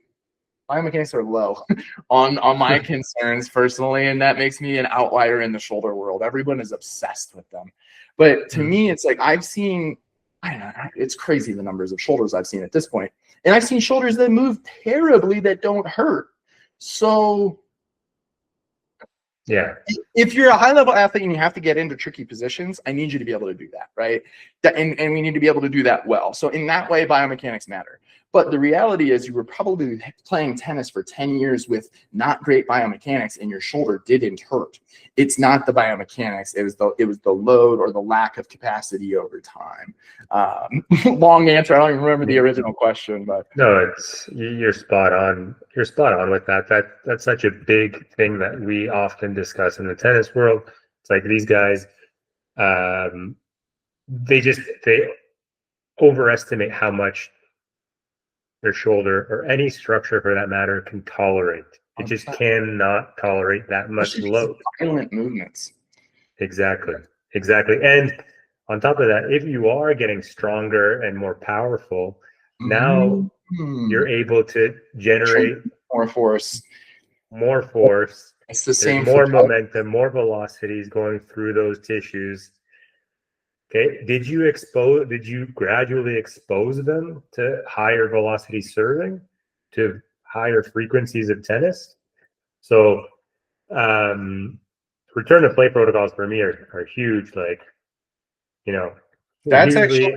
biomechanics are low on my concerns personally, and that makes me an outlier in the shoulder world. Everyone is obsessed with them. But to me, it's like I've seen, I don't know, it's crazy the numbers of shoulders I've seen at this point. And I've seen shoulders that move terribly that don't hurt. So Yeah. if you're a high level athlete and you have to get into tricky positions, I need you to be able to do that, right? And we need to be able to do that well. So in that way, biomechanics matter. But the reality is you were probably playing tennis for 10 years with not great biomechanics and your shoulder didn't hurt. It's not the biomechanics. It was the load or the lack of capacity over time. Long answer. I don't even remember the original question, but no, you're spot on. You're spot on with that. That's such a big thing that we often discuss in the tennis world. It's like these guys, they overestimate how much their shoulder or any structure for that matter can tolerate. It just cannot tolerate that much load. Violent movements. Exactly. And on top of that, if you are getting stronger and more powerful, now you're able to generate more force. It's the same. More momentum, more velocities going through those tissues. Okay. Did you gradually expose them to higher velocity serving, to higher frequencies of tennis? So return to play protocols for me are huge. Like, you know, that's actually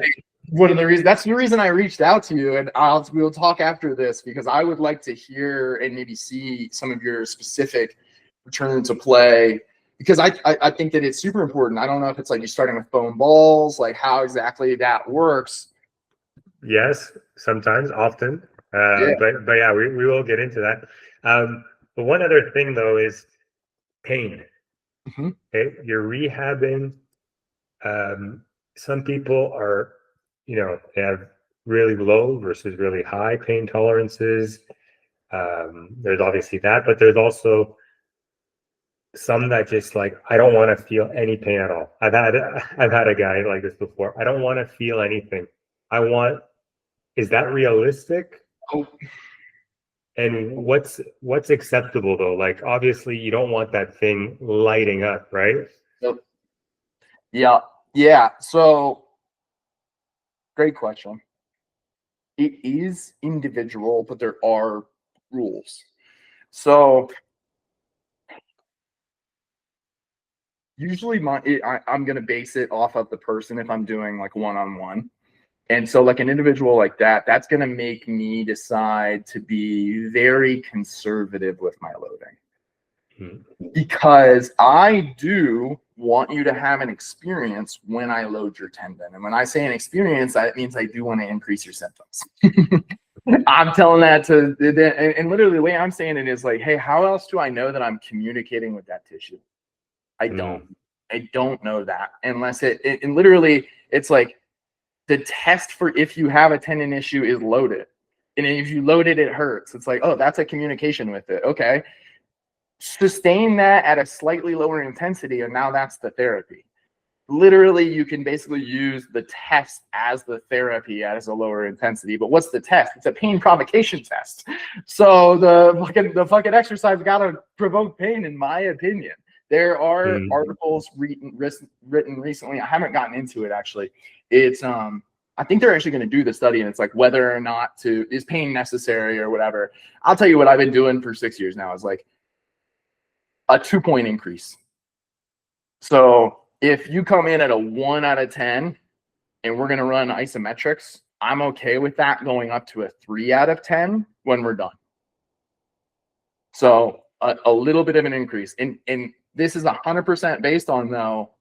one of the reasons. That's the reason I reached out to you, and we'll talk after this because I would like to hear and maybe see some of your specific return to play. Because I think that it's super important. I don't know if it's like you're starting with foam balls, like how exactly that works. Yes, sometimes, often. But yeah, we will get into that. But one other thing though is pain. Okay, you're rehabbing. Some people are, you know, they have really low versus really high pain tolerances. There's obviously that, but there's also some that just like, I don't want to feel any pain at all. I've had a guy like this before. I don't want to feel anything. Is that realistic? Oh. And what's acceptable though? Like obviously you don't want that thing lighting up, right? Yep. Yeah. So great question. It is individual, but there are rules. So usually I'm going to base it off of the person if I'm doing like one-on-one. And so like an individual like that's going to make me decide to be very conservative with my loading. Because I do want you to have an experience when I load your tendon. And when I say an experience, that means I do want to increase your symptoms. I'm telling that to, and literally the way I'm saying it is like, hey, how else do I know that I'm communicating with that tissue? I don't know that unless and literally it's like the test for if you have a tendon issue is load it. And if you load it, it hurts. It's like, oh, that's a communication with it. Okay. Sustain that at a slightly lower intensity. And now that's the therapy. Literally, you can basically use the test as the therapy as a lower intensity. But what's the test? It's a pain provocation test. So the fucking exercise got to provoke pain, in my opinion. There are articles written recently. I haven't gotten into it actually. It's I think they're actually going to do the study, and it's like whether or not is pain necessary or whatever. I'll tell you what I've been doing for 6 years now is like a 2-point increase. So if you come in at a 1 out of 10 and we're going to run isometrics, I'm okay with that going up to a 3 out of 10 when we're done. So a little bit of an increase. And this is 100% based on, though,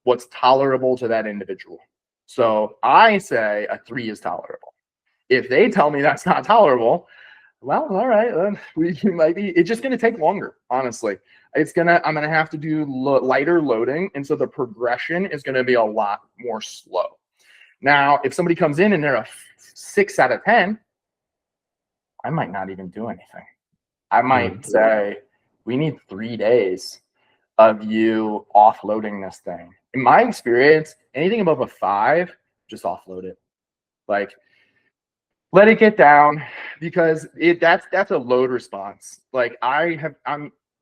what's tolerable to that individual. So I say a 3 is tolerable. If they tell me that's not tolerable, well, all right, then we might be. It's just going to take longer, honestly. I'm going to have to do lighter loading, and so the progression is going to be a lot more slow. Now, if somebody comes in and they're a 6 out of 10, I might not even do anything. I might say, we need 3 days of you offloading this thing. In my experience, anything above a 5, just offload it. Like, let it get down, because that's a load response. Like,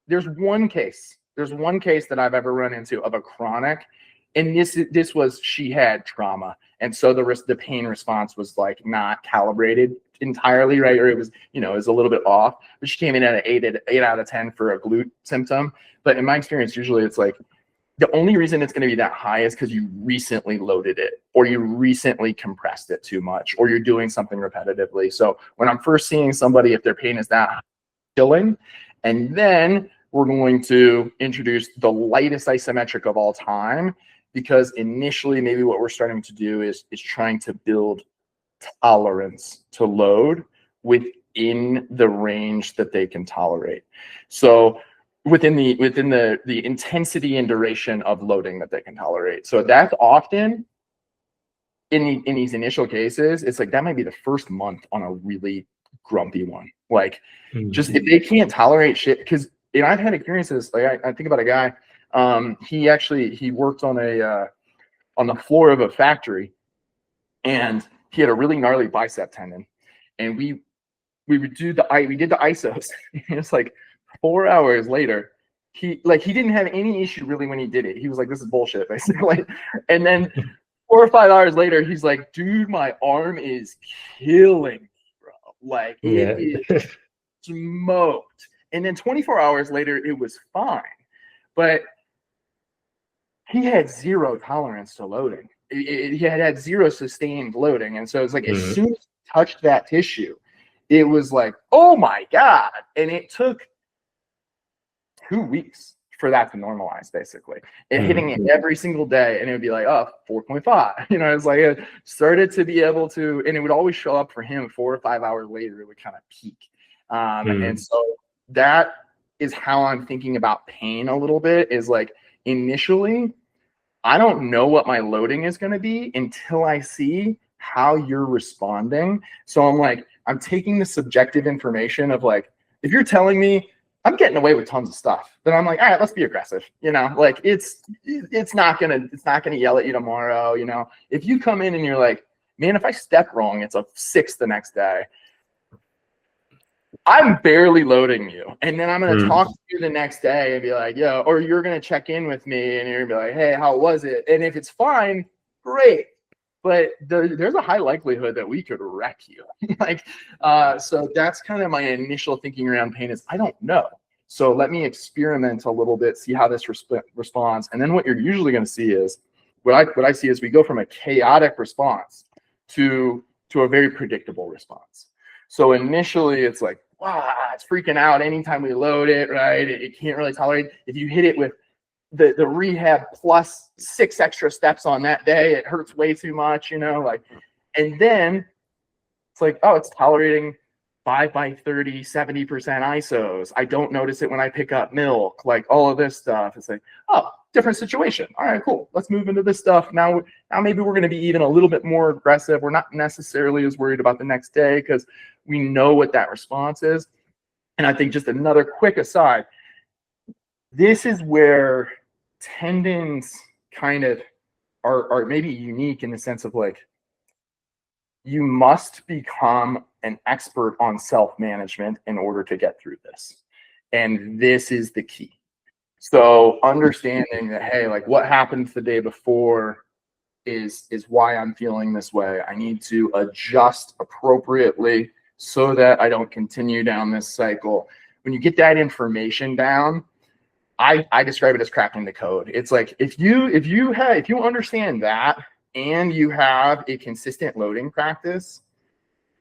there's one case that I've ever run into of a chronic, and this was, she had trauma, and so the pain response was like not calibrated entirely right, or it was, it was a little bit off. But she came in at an 8 out of 10 for a glute symptom. But in my experience, usually it's like, the only reason it's going to be that high is because you recently loaded it, or you recently compressed it too much, or you're doing something repetitively. So when I'm first seeing somebody, if their pain is that high, chilling, and then we're going to introduce the lightest isometric of all time, because initially maybe what we're starting to do is trying to build tolerance to load within the range that they can tolerate. So within the intensity and duration of loading that they can tolerate. So that's often in these initial cases, it's like that might be the first month on a really grumpy one. Like, just if they can't tolerate shit, because I've had experiences, like I think about a guy, he worked on the floor of a factory, and he had a really gnarly bicep tendon, and we did the isos. It's like 4 hours later, he didn't have any issue really when he did it. He was like, this is bullshit, basically. And then 4 or 5 hours later, he's like, dude, my arm is killing me, bro. Like, it is smoked. And then 24 hours later, it was fine. But he had zero tolerance to loading. He had zero sustained loading. And so it's like, as soon as he touched that tissue, it was like, oh my God. And it took 2 weeks for that to normalize, basically. And hitting it every single day, and it would be like, oh, 4.5. It's like, it started to be able to, and it would always show up for him 4 or 5 hours later, it would kind of peak. And so that is how I'm thinking about pain a little bit, is like, initially, I don't know what my loading is going to be until I see how you're responding. So I'm taking the subjective information of, like, if you're telling me I'm getting away with tons of stuff, then I'm like, all right, let's be aggressive. Like, it's not gonna yell at you tomorrow. If you come in and you're like, man, if I step wrong, it's a 6 the next day, I'm barely loading you. And then I'm going to talk to you the next day and be like, yo, or you're going to check in with me and you're going to be like, hey, how was it? And if it's fine, great. But there's a high likelihood that we could wreck you. So that's kind of my initial thinking around pain, is I don't know. So let me experiment a little bit, see how this responds. And then what you're usually going to see is, what I see is we go from a chaotic response to a very predictable response. So initially it's like, wow, it's freaking out anytime we load it, right? It can't really tolerate it. If you hit it with the rehab plus 6 extra steps on that day, it hurts way too much, and then it's like, oh, it's tolerating 5x30, 70% isos. I don't notice it when I pick up milk, like all of this stuff. It's like, oh, different situation. All right, cool. Let's move into this stuff. Now maybe we're going to be even a little bit more aggressive. We're not necessarily as worried about the next day because we know what that response is. And I think, just another quick aside, this is where tendons kind of are maybe unique in the sense of, like, you must become an expert on self-management in order to get through this. And this is the key. So understanding that, hey, like, what happened the day before is why I'm feeling this way. I need to adjust appropriately so that I don't continue down this cycle. When you get that information down, I describe it as cracking the code. It's like, if you understand that and you have a consistent loading practice,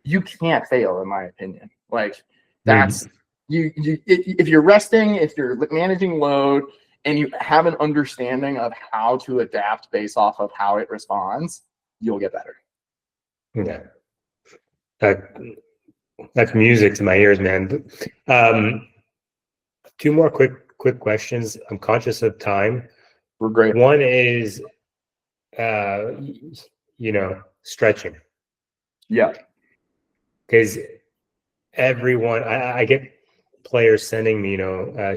you can't fail, in my opinion. Like, that's if you're resting, if you're managing load, and you have an understanding of how to adapt based off of how it responds, you'll get better. Yeah. That's music to my ears, man. 2 more quick questions. I'm conscious of time. We're great. One is, stretching. Yeah. Because everyone, I get players sending me,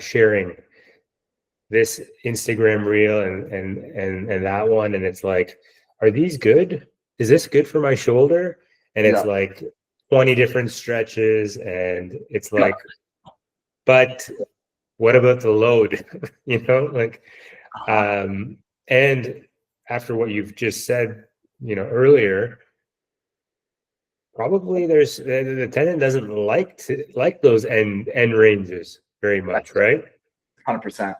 sharing this Instagram reel and that one, and it's like, are these good? Is this good for my shoulder? And it's like 20 different stretches, and it's like, but what about the load? You know, like, and after what you've just said, you know, earlier, probably there's the tendon doesn't like those end ranges very much, right? 100%.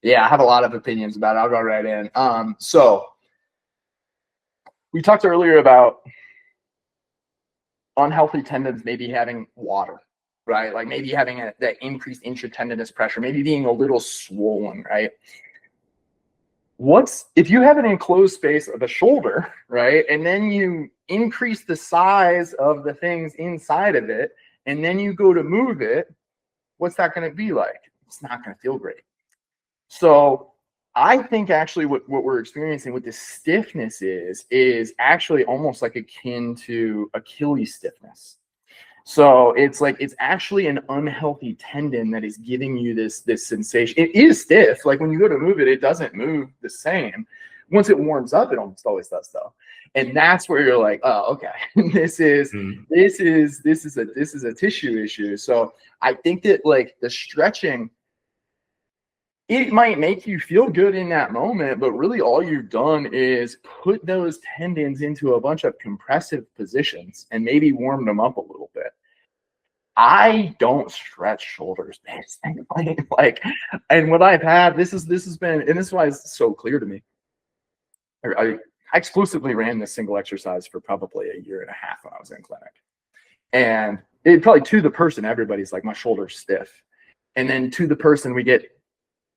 Yeah, I have a lot of opinions about it. I'll go right in. So we talked earlier about unhealthy tendons maybe having water, right? Like maybe having that increased intratendinous pressure, maybe being a little swollen, right? If you have an enclosed space of the shoulder, right, and then you increase the size of the things inside of it, and then you go to move it, what's that going to be like? It's not going to feel great. So I think actually what we're experiencing with this stiffness is actually almost like akin to Achilles stiffness. So it's like, it's actually an unhealthy tendon that is giving you this sensation. It is stiff. Like when you go to move it, it doesn't move the same. Once it warms up, it almost always does though. And that's where you're like, oh, okay, this is a tissue issue. So I think that like the stretching, it might make you feel good in that moment, but really all you've done is put those tendons into a bunch of compressive positions and maybe warm them up a little bit. I don't stretch shoulders, basically. Like, and what I've had, this has been, and this is why it's so clear to me. I exclusively ran this single exercise for probably a year and a half when I was in clinic. And it probably to the person, everybody's like, my shoulder's stiff. And then to the person, we get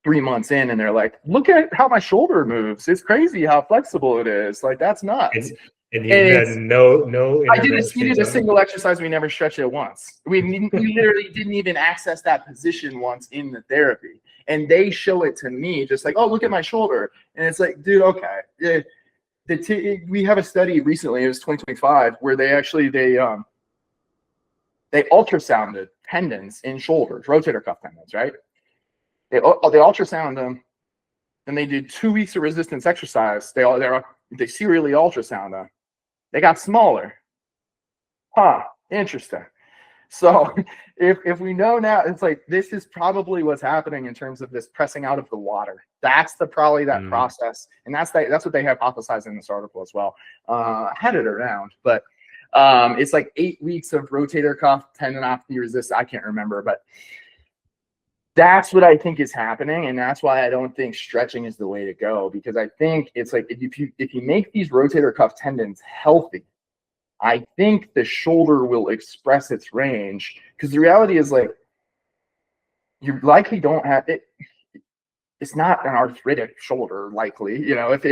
3 months in and they're like, look at how my shoulder moves. It's crazy how flexible it is. Like, that's nuts. And you had no I did a single exercise. We never stretched it once. We literally didn't even access that position once in the therapy. And they show it to me just like, oh, look at my shoulder. And it's like, dude, okay. We have a study recently, it was 2025, where they ultrasounded tendons in shoulders, rotator cuff tendons, right? They ultrasound them, and they did 2 weeks of resistance exercise. They serially ultrasound them. They got smaller. Huh, interesting. So if we know now, it's like, this is probably what's happening in terms of this pressing out of the water. That's probably that process. And that's what they hypothesized in this article as well. I had it around, but it's like 8 weeks of rotator cuff tendinopathy resistance. I can't remember, but that's what I think is happening. And that's why I don't think stretching is the way to go, because I think it's like, if you make these rotator cuff tendons healthy, I think the shoulder will express its range, because the reality is, like, you likely don't have it. It's not an arthritic shoulder, likely, you know, if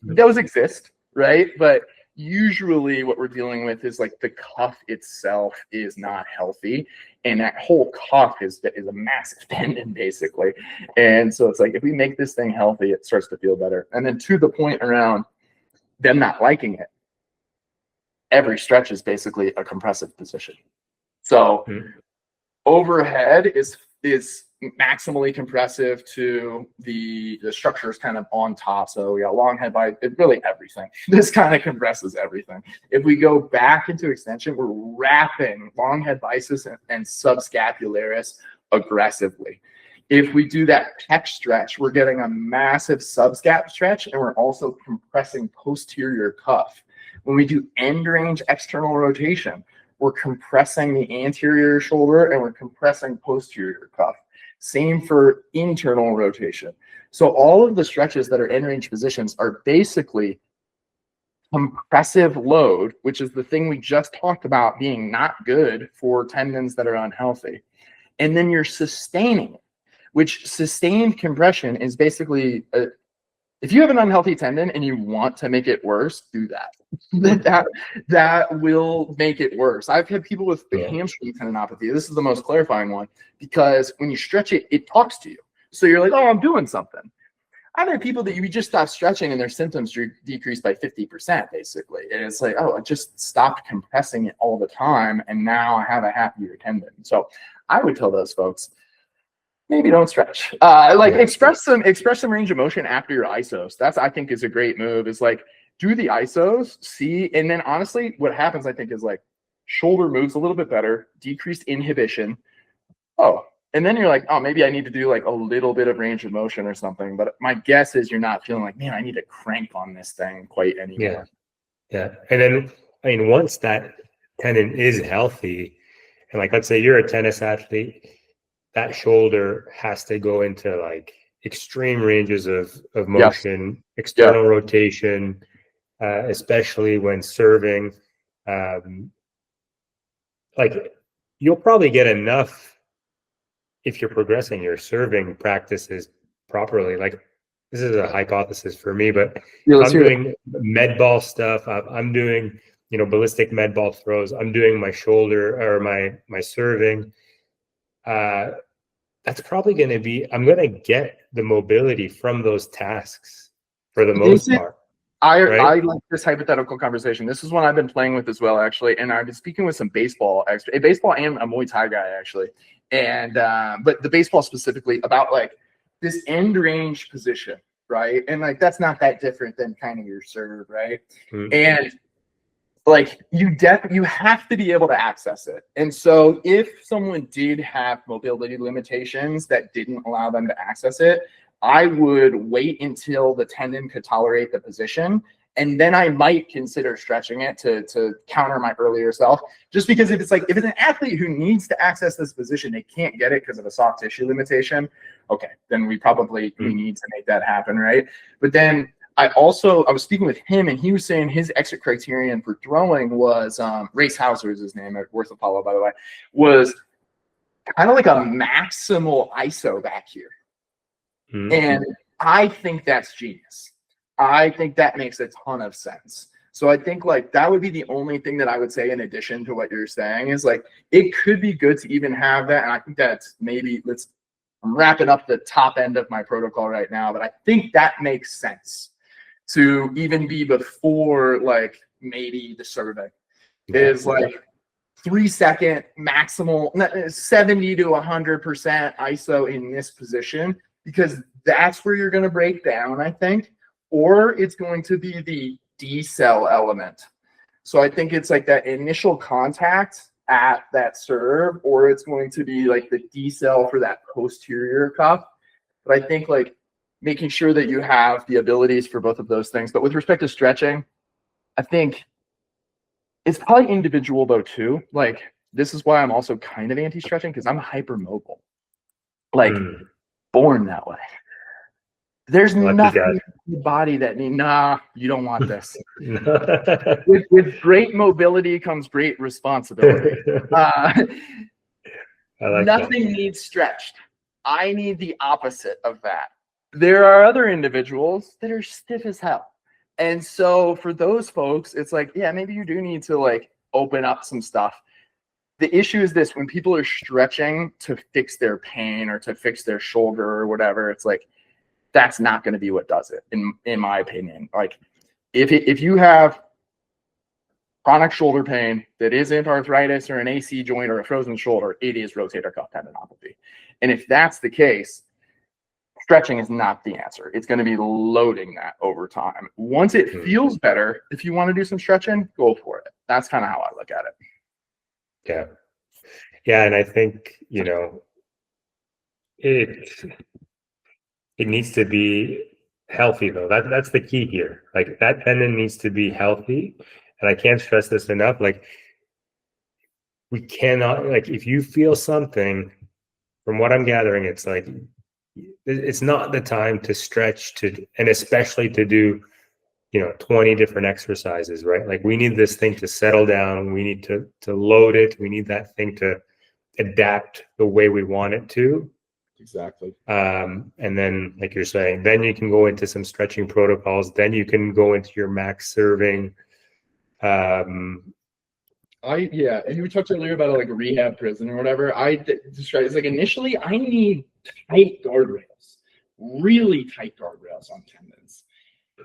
those exist, right? But usually what we're dealing with is like the cuff itself is not healthy, and that whole cuff is a massive tendon, basically. And so it's like, if we make this thing healthy, it starts to feel better. And then to the point around them not liking it, every stretch is basically a compressive position. So overhead is maximally compressive to the structures kind of on top. So we got long head by really everything. This kind of compresses everything. If we go back into extension, we're wrapping long head biceps and subscapularis aggressively. If we do that pec stretch, we're getting a massive subscap stretch, and we're also compressing posterior cuff. When we do end range external rotation, we're compressing the anterior shoulder and we're compressing posterior cuff. Same for internal rotation. So all of the stretches that are end range positions are basically compressive load, which is the thing we just talked about being not good for tendons that are unhealthy. And then you're sustaining it, which sustained compression is basically if you have an unhealthy tendon and you want to make it worse, do that. that will make it worse. I've had people with hamstring tendinopathy. This is the most clarifying one, because when you stretch it, it talks to you. So you're like, oh, I'm doing something. I've had people that you just stop stretching and their symptoms decrease by 50%, basically. And it's like, oh, I just stopped compressing it all the time, and now I have a happier tendon. So I would tell those folks, maybe don't stretch. Express some range of motion after your isos. That's, I think, is a great move. Is like do the isos, see, and then honestly, what happens, I think, is like shoulder moves a little bit better, decreased inhibition. Oh, and then you're like, oh, maybe I need to do like a little bit of range of motion or something. But my guess is you're not feeling like, man, I need to crank on this thing quite anymore. Yeah. And then, I mean, once that tendon is healthy, and like, let's say you're a tennis athlete, that shoulder has to go into like extreme ranges of motion, external rotation, especially when serving. Like, you'll probably get enough if you're progressing your serving practices properly. Like, this is a hypothesis for me, but I'm doing med ball stuff. I'm doing, ballistic med ball throws. I'm doing my shoulder or my serving. That's probably going to be, I'm going to get the mobility from those tasks for the most part. I like this hypothetical conversation. This is one I've been playing with as well, actually. And I've been speaking with some baseball experts, a baseball and a Muay Thai guy, actually. And, but the baseball specifically about like this end range position, right? And like, that's not that different than kind of your serve, right? Mm-hmm. And like you have to be able to access it. And so if someone did have mobility limitations that didn't allow them to access it, I would wait until the tendon could tolerate the position. And then I might consider stretching it to counter my earlier self. Just because if it's an athlete who needs to access this position, they can't get it because of a soft tissue limitation. Okay, then we need to make that happen, right? But then I was speaking with him, and he was saying his exit criterion for throwing was Race Hauser is his name, worth a follow, by the way, was kind of like a maximal ISO back here. Mm-hmm. And I think that's genius. I think that makes a ton of sense. So I think like that would be the only thing that I would say in addition to what you're saying is like it could be good to even have that. And I think that's I'm wrapping up the top end of my protocol right now, but I think that makes sense to even be before like maybe the survey is like 3-second maximal 70 to 100% ISO in this position, because that's where you're going to break down, I think, or it's going to be the decel element. So I think it's like that initial contact at that serve, or it's going to be like the decel for that posterior cuff. But I think like making sure that you have the abilities for both of those things. But with respect to stretching, I think it's probably individual though too. Like this is why I'm also kind of anti-stretching, because I'm hypermobile, like born that way. There's nothing in your body that you don't want this. with great mobility comes great responsibility. Nothing needs stretched. I need the opposite of that. There are other individuals that are stiff as hell. And so for those folks, it's like, yeah, maybe you do need to like open up some stuff. The issue is this: when people are stretching to fix their pain or to fix their shoulder or whatever, it's like, that's not going to be what does it, in my opinion. Like if you have chronic shoulder pain that isn't arthritis or an AC joint or a frozen shoulder, it is rotator cuff tendinopathy. And if that's the case, stretching is not the answer. It's going to be loading that over time. Once it feels better, if you want to do some stretching, go for it. That's kind of how I look at it. Yeah. Yeah. And I think, it needs to be healthy though. That's the key here. Like that tendon needs to be healthy. And I can't stress this enough. Like we cannot, like if you feel something, from what I'm gathering, it's like, it's not the time to stretch and especially to do, 20 different exercises, right? Like we need this thing to settle down. We need to load it. We need that thing to adapt the way we want it to. Exactly. And then, like you're saying, then you can go into some stretching protocols. Then you can go into your max serving. And you talked earlier about like a rehab prison or whatever. I described it's like initially I need tight guardrails, really tight guardrails on tendons.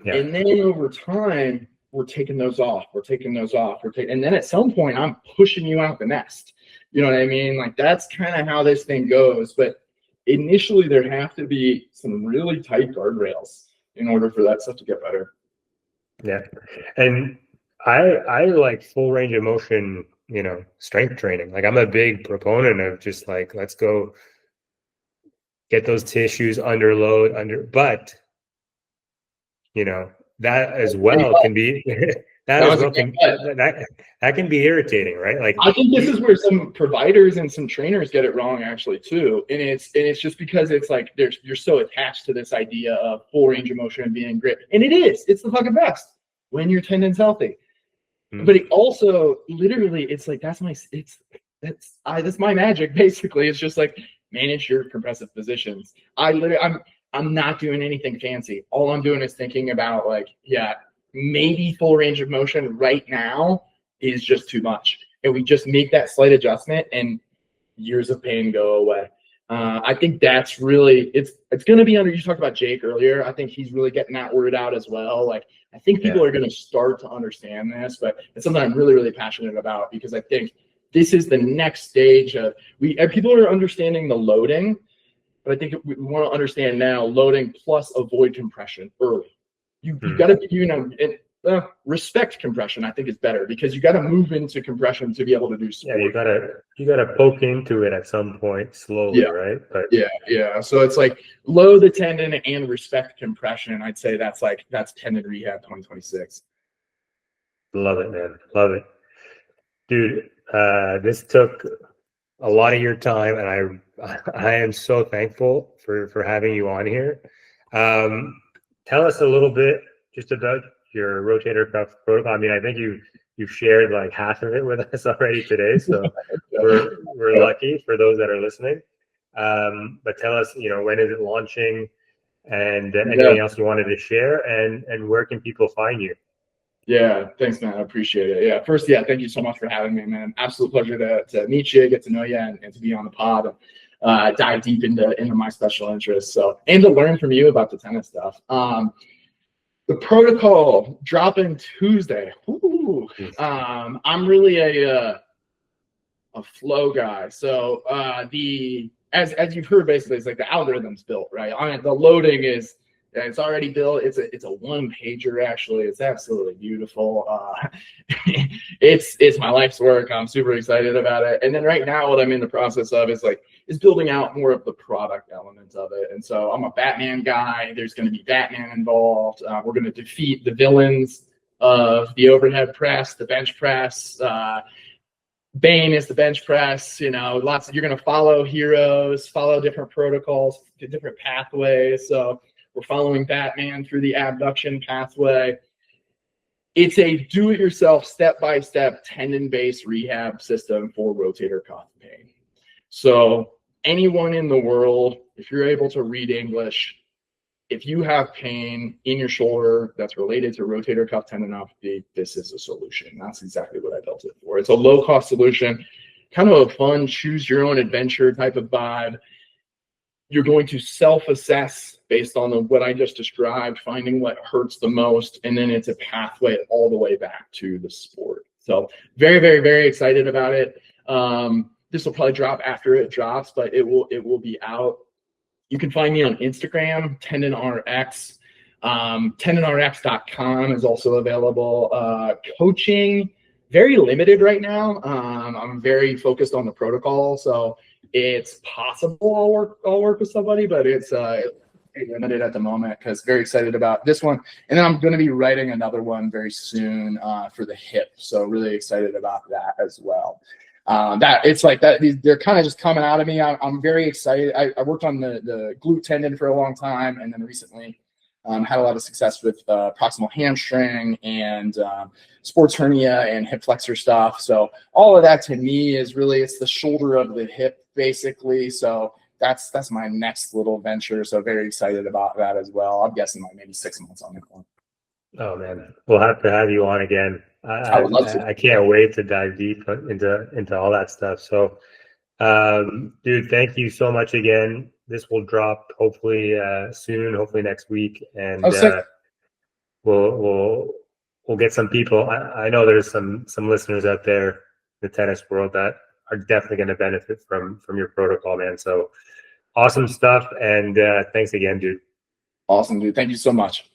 Yeah. And then over time, we're taking those off. And then at some point, I'm pushing you out the nest. You know what I mean? Like that's kind of how this thing goes. But initially there have to be some really tight guardrails in order for that stuff to get better. Yeah. And I like full range of motion, strength training. Like I'm a big proponent of just like, let's go get those tissues under load, but that as well can be that can be irritating, right? Like I think this is where some providers and some trainers get it wrong actually too. And it's just because it's like you're so attached to this idea of full range of motion and being great. And it's the fucking best when your tendon's healthy. Mm-hmm. But it also literally it's like that's my magic basically. It's just like manage your compressive positions. I'm not doing anything fancy. All I'm doing is thinking about like, maybe full range of motion right now is just too much. And we just make that slight adjustment and years of pain go away. I think that's really, it's going to be you talked about Jake earlier. I think he's really getting that word out as well. Like, I think people are going to start to understand this, but it's something I'm really, really passionate about because I think this is the next stage of people are understanding the loading. But I think we want to understand now loading plus avoid compression early. You got to respect compression. I think is better because you got to move into compression to be able to do sport. Yeah, you gotta poke into it at some point slowly, right? But yeah. So it's like load the tendon and respect compression. I'd say that's tendon rehab 2026. Love it, man. Love it, dude. This took a lot of your time, and I am so thankful for having you on here. Tell us a little bit just about your rotator cuff protocol. I mean, I think you've shared like half of it with us already today, so we're lucky for those that are listening. But tell us, when is it launching, and anything else you wanted to share, and where can people find you? Yeah, thanks, man. I appreciate it. Yeah, first, thank you so much for having me, man. Absolute pleasure to meet you, get to know you, and to be on the pod and dive deep into my special interests. So, and to learn from you about the tennis stuff. The protocol dropping Tuesday. Ooh, I'm really a flow guy. So as you've heard, basically, it's like the algorithm's built, right? The loading is. It's already built. It's a one pager actually. It's absolutely beautiful. It's my life's work. I'm super excited about it. And then right now, what I'm in the process of is building out more of the product elements of it. And so I'm a Batman guy. There's going to be Batman involved. We're going to defeat the villains of the overhead press, the bench press. Bane is the bench press. You're going to follow heroes, follow different protocols, different pathways. So. We're following Batman through the abduction pathway. It's a do-it-yourself, step-by-step, tendon-based rehab system for rotator cuff pain. So anyone in the world, if you're able to read English, if you have pain in your shoulder that's related to rotator cuff tendinopathy, this is a solution. That's exactly what I built it for. It's a low-cost solution, kind of a fun, choose-your-own-adventure type of vibe. You're going to self-assess based on what I just described, finding what hurts the most, and then it's a pathway all the way back to the sport. So very, very, very excited about it. This will probably drop after it drops, but it will be out. You can find me on Instagram, Tendon RX. TendonRX.com is also available. Coaching, very limited right now. I'm very focused on the protocol, so it's possible I'll work with somebody, but it's limited at the moment because very excited about this one. And then I'm going to be writing another one very soon for the hip. So really excited about that as well. They're kind of just coming out of me. I'm very excited. I worked on the glute tendon for a long time, and then recently had a lot of success with proximal hamstring and sports hernia and hip flexor stuff. So all of that to me is really, it's the shoulder of the hip basically. So that's my next little venture. So very excited about that as well. I'm guessing like maybe 6 months on that one. Oh man, we'll have to have you on again. I would love to. I can't wait to dive deep into all that stuff. So, dude, thank you so much again. This will drop hopefully soon, hopefully next week, and we'll get some people. I know there's some listeners out there in the tennis world that are definitely going to benefit from your protocol, man. So Awesome stuff. And thanks again, dude. Awesome, dude. Thank you so much.